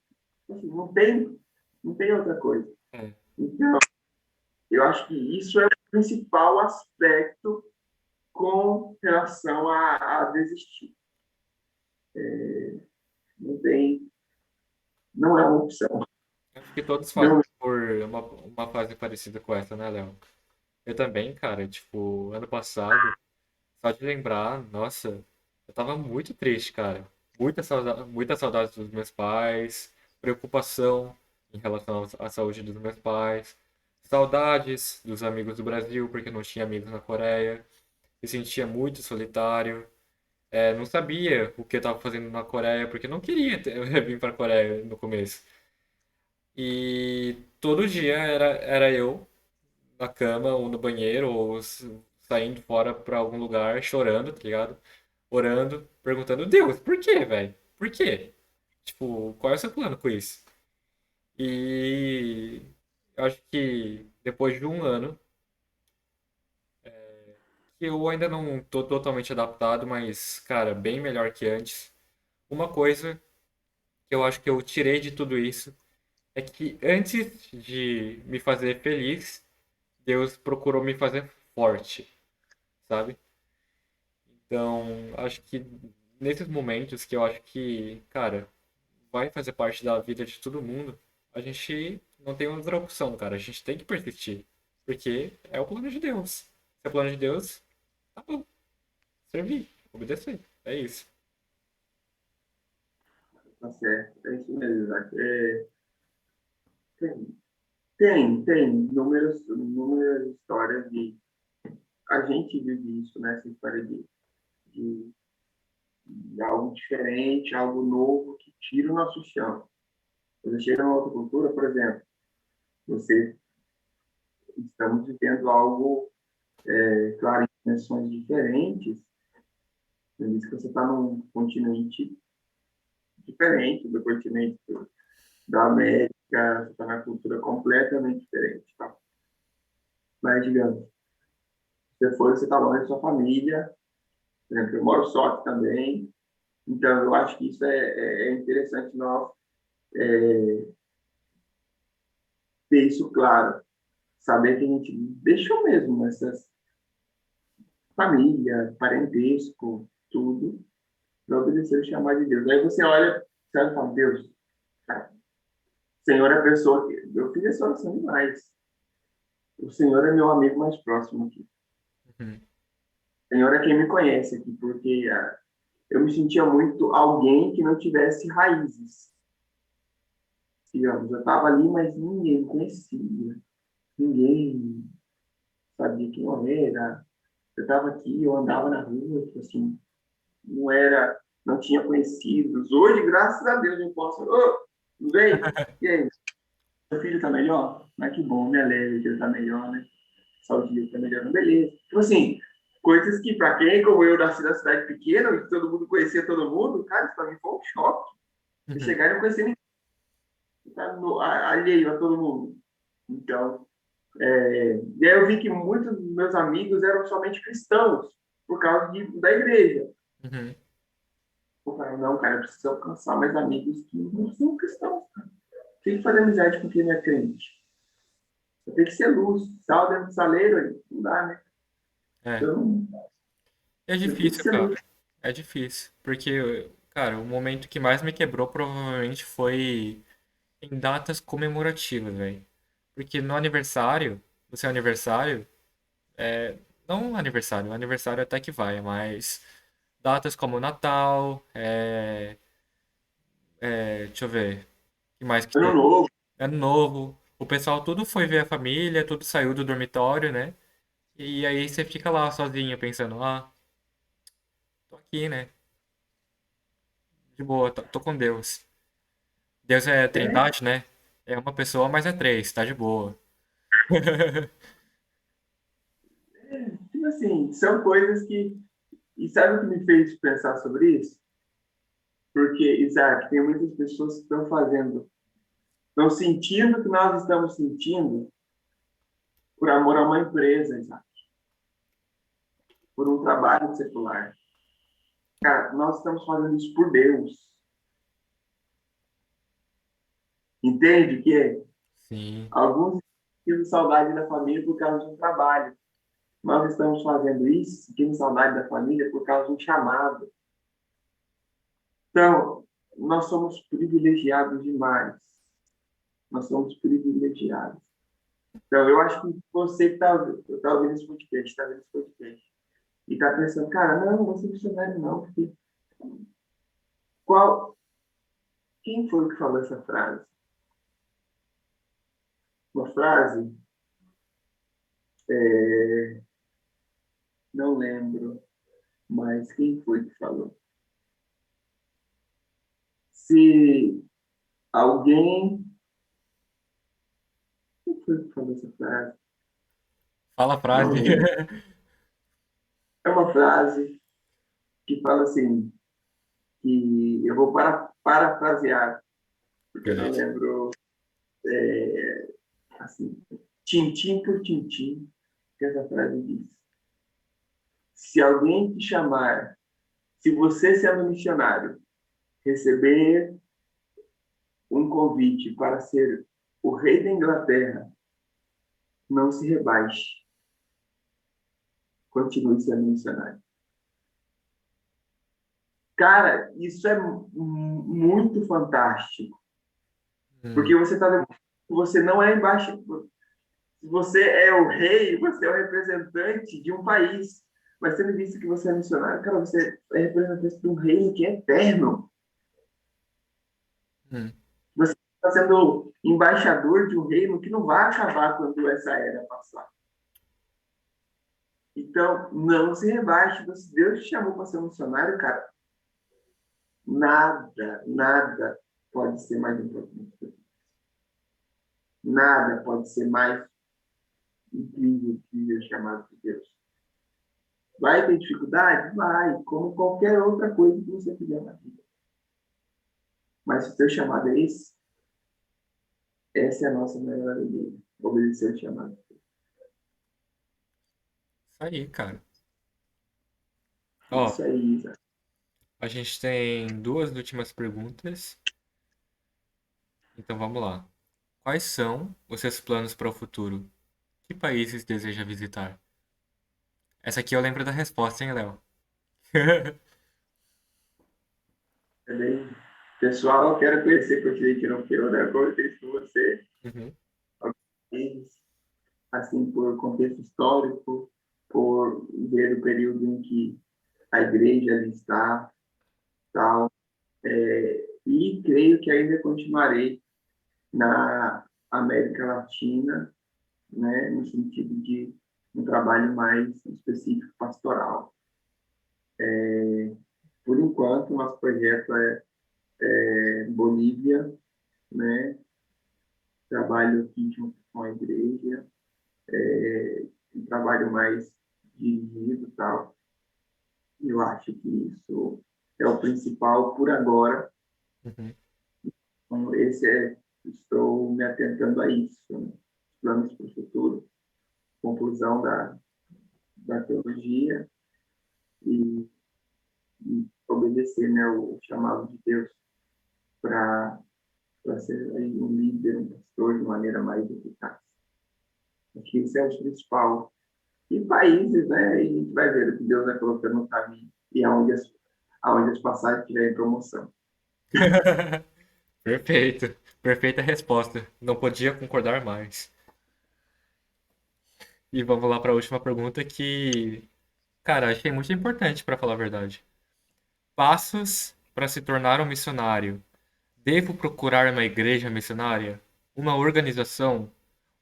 Assim, não tem outra coisa. É. Então, eu acho que isso é o principal aspecto com relação a desistir. Não tem, não é uma opção. Acho que todos Não, passam por uma fase parecida com essa, né, Léo? Eu também, cara, tipo, ano passado, só de lembrar, nossa, eu tava muito triste, cara. Muita saudade dos meus pais, preocupação em relação à saúde dos meus pais, saudades dos amigos do Brasil, porque não tinha amigos na Coreia, me sentia muito solitário. Não sabia o que eu estava fazendo na Coreia, porque não queria vir para a Coreia no começo. E todo dia era eu na cama, ou no banheiro, ou saindo fora para algum lugar, chorando, tá ligado? Orando, perguntando, Deus, por quê, velho? Por quê? Tipo, qual é o seu plano com isso? E eu acho que depois de um ano, que eu ainda não tô totalmente adaptado, mas, cara, bem melhor que antes. Uma coisa que eu acho que eu tirei de tudo isso é que antes de me fazer feliz, Deus procurou me fazer forte, sabe? Então, acho que nesses momentos que eu acho que, cara, vai fazer parte da vida de todo mundo, a gente não tem outra opção, cara. A gente tem que persistir. Porque é o plano de Deus. Se é o plano de Deus, tá bom. Servir, obedecer. É isso. Tá certo. É isso mesmo, Isaac. Tem inúmeras histórias de. A gente vive isso, né? Essa história de, de algo diferente, algo novo que tira o nosso chão. Você chega numa outra cultura, por exemplo, você estamos vivendo algo, claro, em dimensões diferentes. Por isso que você está num continente diferente do continente da América, você está na cultura completamente diferente. Tá? Mas, digamos, você está longe da sua família, por exemplo, eu moro só aqui também, então eu acho que isso é interessante nós ter isso claro, saber que a gente deixou mesmo essas família, parentesco, tudo, para obedecer o chamado de Deus. Aí você olha, sabe, e fala, Deus, cara, o Senhor é a pessoa que... Eu fiz essa oração demais. O Senhor é meu amigo mais próximo aqui. Uhum. O Senhor é quem me conhece aqui, porque eu me sentia muito alguém que não tivesse raízes. Digamos, eu estava ali, mas ninguém me conhecia. Ninguém sabia quem eu era. Eu estava aqui, eu andava na rua, tipo assim, não tinha conhecidos. Hoje, graças a Deus, eu posso. Ô, tudo bem? E aí, meu filho está melhor? Mas que bom, me alegro que ele está melhor, né? Saúde dele está melhorando, beleza. Tipo assim, coisas que, para quem, como eu, nasci na cidade pequena, e todo mundo conhecia todo mundo, cara, isso para mim foi um choque. Eu Uhum. chegar e não conhecer ninguém, tá alheio a todo mundo. Então, e aí eu vi que muitos dos meus amigos eram somente cristãos, por causa da igreja. Uhum. Eu falei, não, cara, eu preciso alcançar mais amigos que não são cristãos. Tem que fazer amizade com quem não é crente. Você tem que ser luz, sal dentro do saleiro, aí. Não dá, né? É. Então, É você tem que difícil, ser luz. cara. É difícil. Porque, cara, o momento que mais me quebrou provavelmente foi em datas comemorativas, velho. Porque no aniversário, no seu aniversário, não aniversário, aniversário até que vai, mas datas como Natal, deixa eu ver, o que mais que Ano tem? novo. Ano Novo. O pessoal tudo foi ver a família, tudo saiu do dormitório, né? E aí você fica lá sozinho pensando, tô aqui, né? De boa, tô com Deus. Deus é É, trindade, né? É uma pessoa, mas é três, tá de boa. tipo assim, são coisas que. E sabe o que me fez pensar sobre isso? Porque, Isaac, tem muitas pessoas que estão sentindo o que nós estamos sentindo por amor a uma empresa, Isaac, por um trabalho secular. Cara, nós estamos fazendo isso por Deus. Entende que Sim. alguns sentem saudade da família por causa de um trabalho. Nós estamos fazendo isso, sentindo saudade da família por causa de um chamado. Então, nós somos privilegiados demais. Nós somos privilegiados. Então, eu acho que você que está ouvindo esse podcast, está vendo esse podcast, e está pensando, cara, não vou ser missionário não, porque qual, quem foi que falou essa frase? Uma frase, não lembro, mas quem foi que falou? Se alguém, quem foi que falou essa frase? Fala a Não frase. lembro. É uma frase que fala assim, que eu vou parafrasear, porque eu não Beleza. lembro, assim, tintim por tintim, que essa frase diz. Se alguém te chamar, se você, sendo missionário, receber um convite para ser o rei da Inglaterra, não se rebaixe. Continue sendo missionário. Cara, isso é muito fantástico. Porque você está, você não é embaixador. Você é o rei, você é o representante de um país. Mas tendo visto que você é missionário, cara, você é representante de um reino que é eterno. Você está sendo embaixador de um reino que não vai acabar quando essa era passar. Então, não se rebaixe. Se Deus te chamou para ser missionário, cara, nada pode ser mais importante. Nada pode ser mais incrível que o chamado de Deus. Vai ter dificuldade? Vai, como qualquer outra coisa que você fizer na vida. Mas se o seu chamado é esse, essa é a nossa maior alegria. Obedecer o chamado. Isso aí, cara. Ó, Isso aí, Isaac. a gente tem duas últimas perguntas. Então vamos lá. Quais são os seus planos para o futuro? Que países deseja visitar? Essa aqui eu lembro da resposta, hein, Léo? Também, pessoal, eu quero conhecer o continente europeu, né? Como eu disse com você, Uhum, assim, por contexto histórico, por ver o período em que a igreja ali está, tal. E creio que ainda continuarei na América Latina, né, no sentido de um trabalho mais específico pastoral. Por enquanto, nosso projeto é Bolívia, né, trabalho aqui junto com a igreja, um trabalho mais dirigido e tal. Eu acho que isso é o principal por agora. uhum. Então, estou me atentando a isso, né? Planos para o futuro, conclusão da teologia e obedecer, né, o chamado de Deus para ser aí um líder, um pastor de maneira mais eficaz. Acho que isso é o principal. E países, né, a gente vai ver o que Deus vai colocando no caminho e aonde as passagens tiverem promoção. Perfeito. Perfeita resposta. Não podia concordar mais. E vamos lá para a última pergunta que, cara, achei muito importante para falar a verdade. Passos para se tornar um missionário. Devo procurar uma igreja missionária? Uma organização?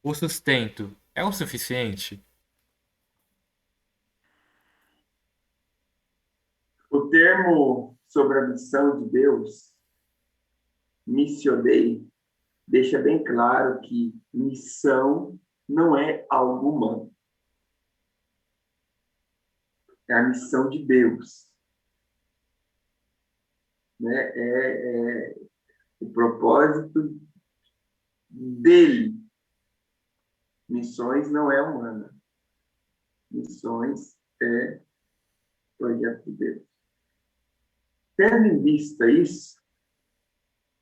O sustento é o suficiente? O termo sobre a missão de Deus, Missio Dei, deixa bem claro que missão não é algo humano. É a missão de Deus. Né? É o propósito dele. Missões não é humana. Missões é projeto de Deus. Tendo em vista isso,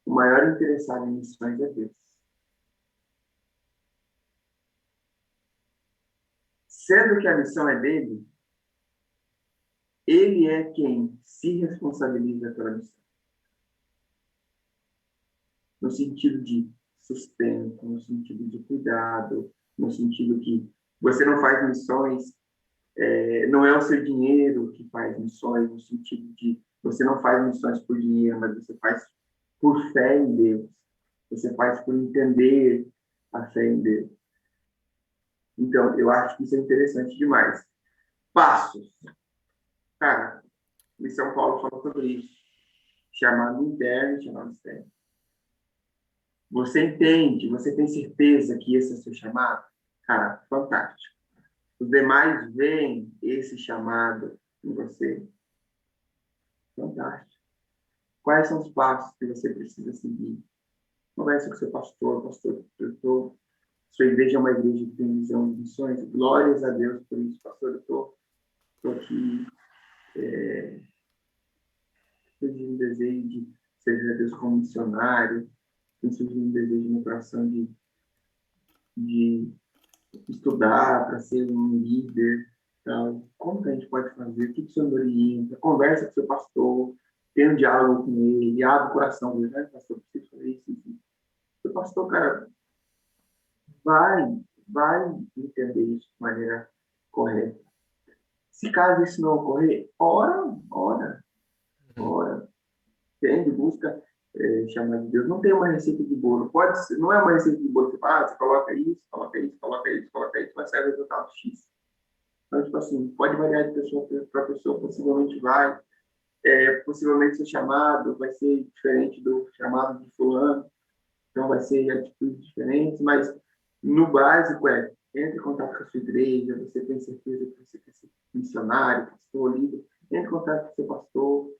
o maior interessado em missões é Deus. Sendo que a missão é dele, ele é quem se responsabiliza pela missão. No sentido de sustento, no sentido de cuidado, no sentido que você não faz missões, não é o seu dinheiro que faz missões, no sentido de você não faz missões por dinheiro, mas você faz por fé em Deus. Você faz por entender a fé em Deus. Então, eu acho que isso é interessante demais. Passos. Cara, em São Paulo fala sobre isso. Chamado interno e chamado externo. Você entende, você tem certeza que esse é o seu chamado? Cara, fantástico. Os demais veem esse chamado em você? Fantástico. Quais são os passos que você precisa seguir? Conversa com seu pastor, sua igreja é uma igreja que tem visão de missões. Glórias a Deus por isso, pastor. Eu estou estou aqui surgiu um desejo de servir a Deus como missionário, tem surgido um desejo no meu coração de estudar para ser um líder. Então, como que a gente pode fazer? O que o senhor me orienta? Conversa com o seu pastor, tem um diálogo com ele, abre o coração dele, né? Pastor, preciso fazer isso. O pastor, cara, vai entender isso de maneira correta. Se caso isso não ocorrer, ora. Entende? Busca chamar de Deus. Não tem uma receita de bolo. Pode ser, não é uma receita de bolo. Você fala, você coloca isso, vai sair o resultado X. Então, tipo assim, pode variar de pessoa para pessoa, possivelmente vai. Possivelmente seu chamado vai ser diferente do chamado de fulano. Então, vai ser atitudes diferentes, mas no básico entre em contato com a sua igreja, você tem certeza que você quer ser missionário, pastor, líder, entre em contato com o seu pastor,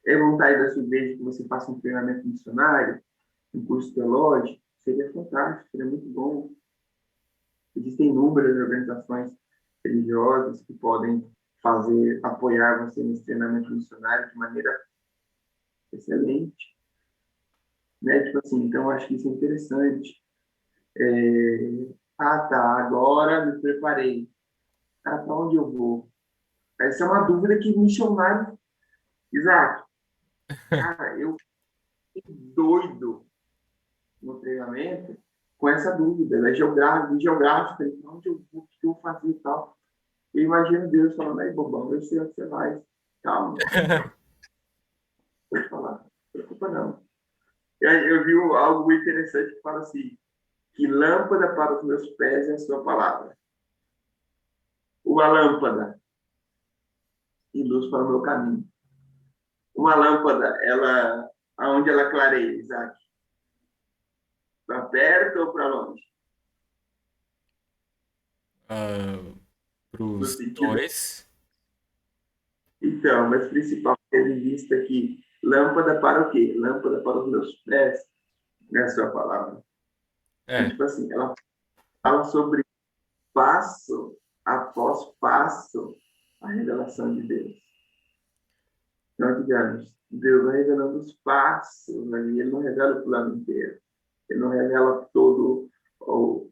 vontade da sua igreja que você faça um treinamento missionário, um curso teológico, seria fantástico, seria muito bom. Existem inúmeras organizações religiosas que podem apoiar você nesse treinamento missionário de maneira excelente. Né? Tipo assim, então, eu acho que isso é interessante. Agora me preparei. Para onde eu vou? Essa é uma dúvida que missionário... Exato. Cara, eu fiquei doido no treinamento com essa dúvida, né? Geográfica, então, onde eu vou, o que eu vou fazer e tal. Eu imagino Deus falando, aí, bobão, eu sei onde você vai. Calma, vou falar, não se preocupa não. Eu vi algo muito interessante que fala assim, que lâmpada para os meus pés é a sua palavra. Uma lâmpada e luz para o meu caminho. Uma lâmpada, aonde ela clareia, Isaac? Para perto ou para longe? No Pros sentido. dois. Então, mas principal, tendo em vista que lâmpada para o quê? Lâmpada para os meus pés, não é a sua palavra. Então, É, tipo assim, ela fala sobre passo após passo a revelação de Deus. Então, digamos, Deus vai revelando os passos ali, ele não revela o plano inteiro. Ele não revela todo o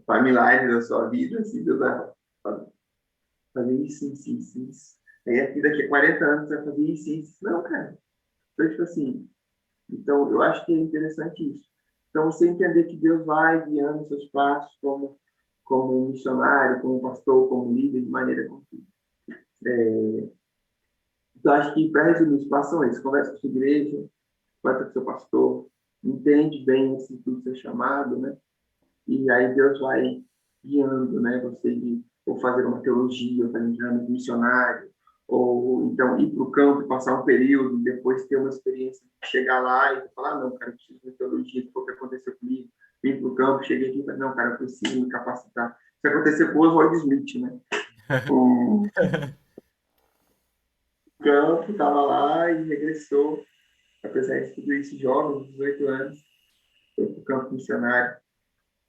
timeline da sua vida, assim, Deus vai fazer isso. Aí aqui daqui a 40 anos você vai fazer isso. Não, cara. Então, tipo assim, então eu acho que é interessante isso. Então, você entender que Deus vai guiando seus passos como missionário, como pastor, como líder, de maneira como Então, acho que, para resumir, os passos são esses. Conversa com a sua igreja, conversa com o seu pastor, entende bem esse tudo seu chamado, né? E aí Deus vai guiando, né? Você ou fazer uma teologia, ou fazer um treinamento missionário, ou então ir para o campo, passar um período, depois ter uma experiência, chegar lá e falar, não, cara, eu preciso de teologia, foi o que aconteceu comigo. Vim para o campo, cheguei aqui e falei, não, cara, eu preciso me capacitar. Isso aconteceu com o Oswald Smith, né? O campo, estava lá e regressou, apesar de tudo isso, jovem, 18 anos, foi para o campo missionário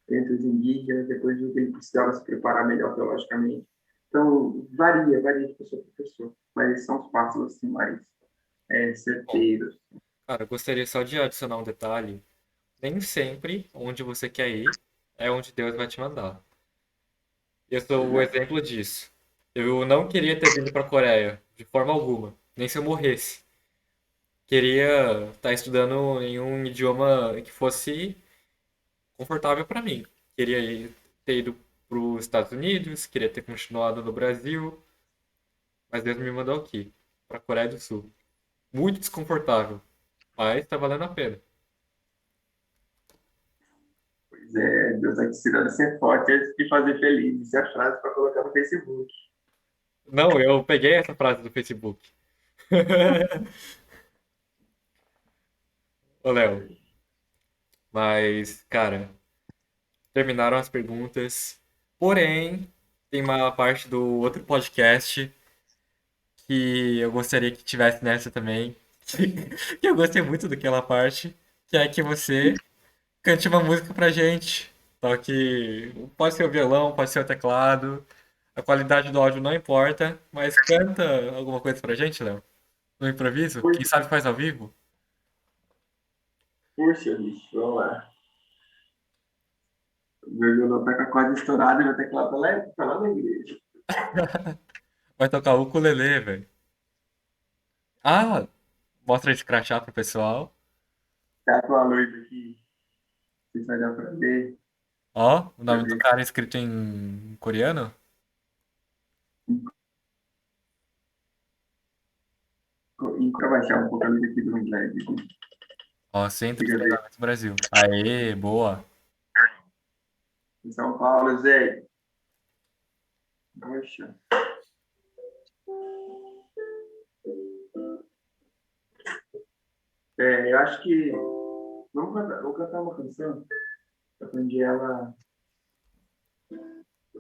entre os indígenas, depois viu que ele precisava se preparar melhor teologicamente. Então, varia de pessoa para pessoa, mas esses são os passos assim mais bom. certeiros. Cara, eu gostaria só de adicionar um detalhe. Nem sempre onde você quer ir é onde Deus vai te mandar. Eu sou o Exato. exemplo disso. Eu não queria ter vindo para a Coreia, de forma alguma, nem se eu morresse. Queria estar estudando em um idioma que fosse confortável para mim. Ter ido para os Estados Unidos, queria ter continuado no Brasil, mas Deus me mandou aqui, para a Coreia do Sul. Muito desconfortável, mas está valendo a pena. Pois é, Deus vai te ensinando a ser forte antes de fazer feliz. Isso é a frase para colocar no Facebook. Não, eu peguei essa frase do Facebook. Ô, Léo, mas, cara, terminaram as perguntas. Porém, tem uma parte do outro podcast que eu gostaria que tivesse nessa também. Que eu gostei muito daquela parte, que é que você cante uma música pra gente. Toque, pode ser o violão, pode ser o teclado, A qualidade do áudio não importa, mas canta alguma coisa pra gente, Léo? No improviso? Quem Puxa, sabe faz ao vivo? puxa, bicho, vamos lá. O meu violão tá com a corda estourada e meu teclado tá lá na igreja. Vai tocar o ukulele, velho. Ah, mostra esse crachá pro pessoal. Tá com a luz aqui, se vai dar pra ver. Ó, o Pra nome do ver. cara é escrito em coreano. Pra baixar um pouco a luz aqui do LED. Ó, Centro de Fica ver. Treinamento Brasil. Aê, boa. Em São Paulo, Zé. Poxa. Eu acho que. Vamos cantar uma canção. Eu aprendi ela.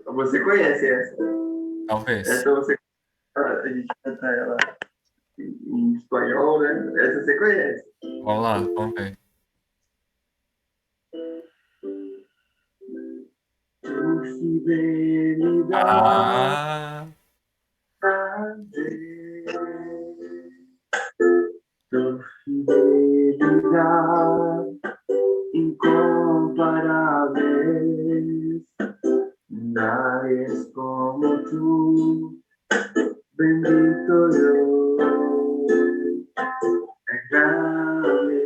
Você conhece essa? Talvez. Essa você. A gente canta ela em espanhol, né? Essa você conhece. Vamos lá, vamos ver. Tu fidelidade Ah, a Deus. Tu fidelidade incomparável. Nadie es como tú, bendito Dios. Grande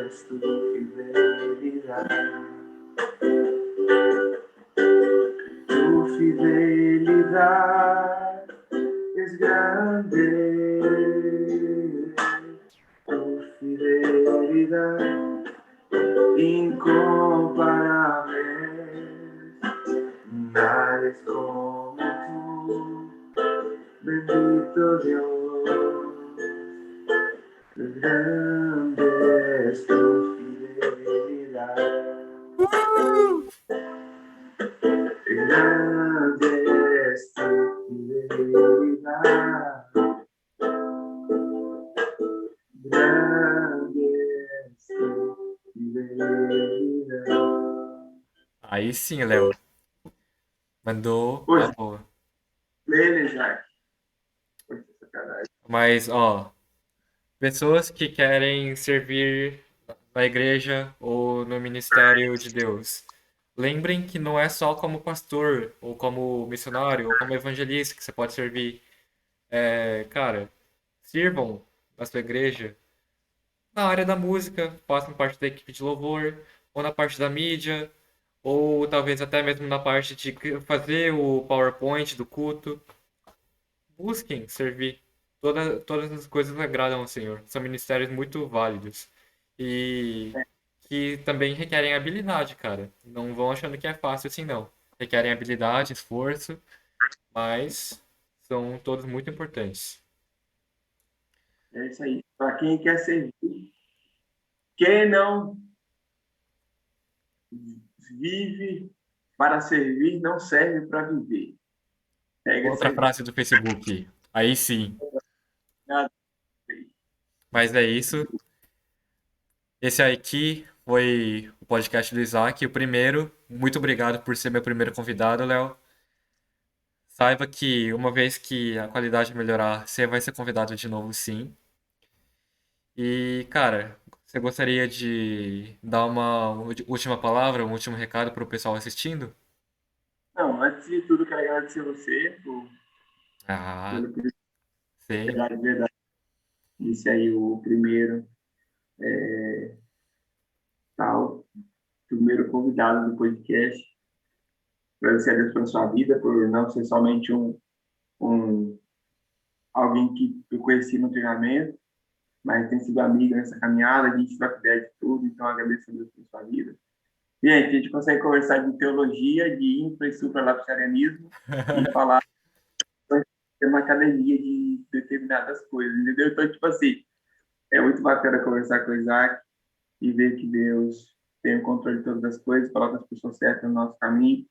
es tu fidelidad. Tu fidelidad es grande. Tu fidelidad incomparable. Nadie es como tú, bendito Dios. Grande es tu fidelidad. Grande es tu fidelidad. Grande es tu fidelidad. aí sim, Léo. Mandou a Poxa, boa. ele, Jack. Poxa, sacanagem. Mas, ó, pessoas que querem servir na igreja ou no ministério de Deus, lembrem que não é só como pastor, ou como missionário, ou como evangelista que você pode servir. Cara, sirvam na sua igreja na área da música, façam parte da equipe de louvor, ou na parte da mídia, ou talvez até mesmo na parte de fazer o PowerPoint do culto. Busquem servir. Todas as coisas agradam ao Senhor. São ministérios muito válidos. E que também requerem habilidade, cara. Não vão achando que é fácil assim, não. Requerem habilidade, esforço, mas são todos muito importantes. É isso aí. Para quem quer servir, quem não vive para servir, não serve para viver. Pega essa Outra aí. frase do Facebook. Aí sim. Mas é isso. Esse aqui foi o podcast do Isaac, o primeiro. Muito obrigado por ser meu primeiro convidado, Léo. Saiba que uma vez que a qualidade melhorar, você vai ser convidado de novo, sim. E, cara, você gostaria de dar uma última palavra, um último recado para o pessoal assistindo? Não, antes de tudo, quero agradecer você Ah, pelo sei. de verdade. Esse aí, o primeiro, tal, primeiro convidado do podcast. Agradecer a Deus pela sua vida, por não ser somente um alguém que eu conheci no treinamento, mas tem sido amigo nessa caminhada, a gente troca ideia de tudo, então agradeço a Deus pela sua vida. Gente, a gente consegue conversar de teologia, de infra e supralapsarianismo e falar de uma academia de determinadas coisas, entendeu? Então, tipo assim, é muito bacana conversar com o Isaac e ver que Deus tem o controle de todas as coisas, coloca as pessoas certas no nosso caminho.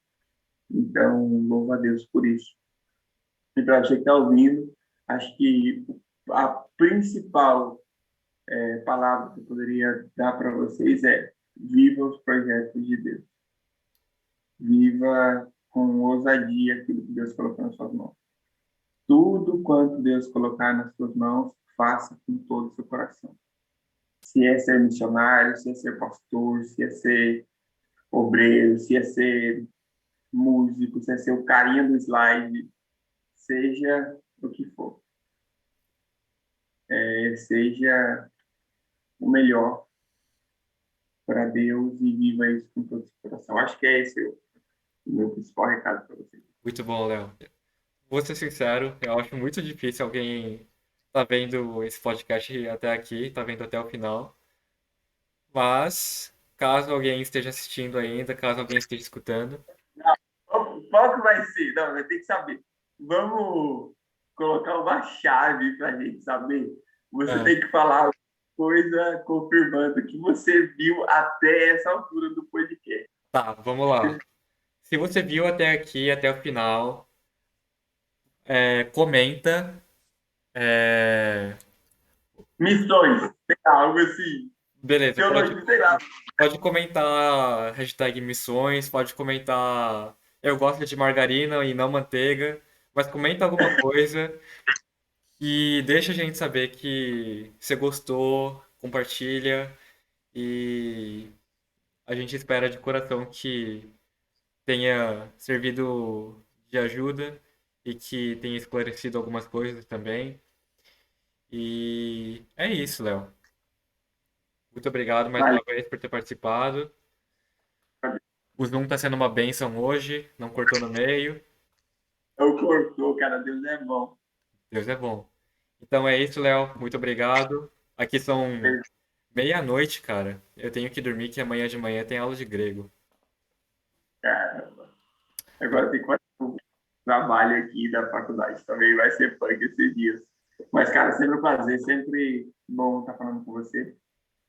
Então, louvo a Deus por isso. E para você que está ouvindo, acho que a principal palavra que eu poderia dar para vocês é: viva os projetos de Deus. Viva. com ousadia aquilo que Deus colocou nas suas mãos. Tudo quanto Deus colocar nas suas mãos, faça com todo o seu coração. Se é ser missionário, se é ser pastor, se é ser obreiro, se é ser músico, se é ser o carinha do slide, seja o que for. Seja o melhor para Deus e viva isso com todo o seu coração. Acho que é esse o meu principal recado para vocês. Muito bom, Léo. Vou ser sincero, eu acho muito difícil alguém tá vendo esse podcast até aqui, tá vendo até o final. Mas, caso alguém esteja assistindo ainda, caso alguém esteja escutando, Qual que vai ser? Não, vai ter que saber. Vamos colocar uma chave para a gente saber. Você ah, tem que falar coisa confirmando que você viu até essa altura do podcast. tá, vamos lá. Se você viu até aqui, até o final, comenta. é, Missões, sei lá, algo assim. Beleza, Teologia, sei lá. pode comentar hashtag missões, pode comentar eu gosto de margarina e não manteiga, mas comenta alguma coisa e deixa a gente saber que você gostou, compartilha e a gente espera de coração que tenha servido de ajuda e que tenha esclarecido algumas coisas também. E é isso, Léo. Muito obrigado mais Valeu. uma vez por ter participado. O Zoom tá sendo uma bênção hoje, não cortou no meio. Eu cortou, cara. Deus é bom. Deus é bom. Então é isso, Léo. Muito obrigado. Aqui são meia-noite, cara. Eu tenho que dormir que amanhã de manhã tem aula de grego. Caramba. Agora tem quanto trabalho aqui da faculdade também. Vai ser punk esses dias. Mas, cara, sempre um prazer. Sempre bom estar falando com você.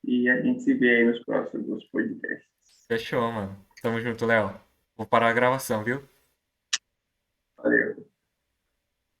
E a gente se vê aí nos próximos podcasts. Fechou, mano. Tamo junto, Léo. Vou parar a gravação, viu?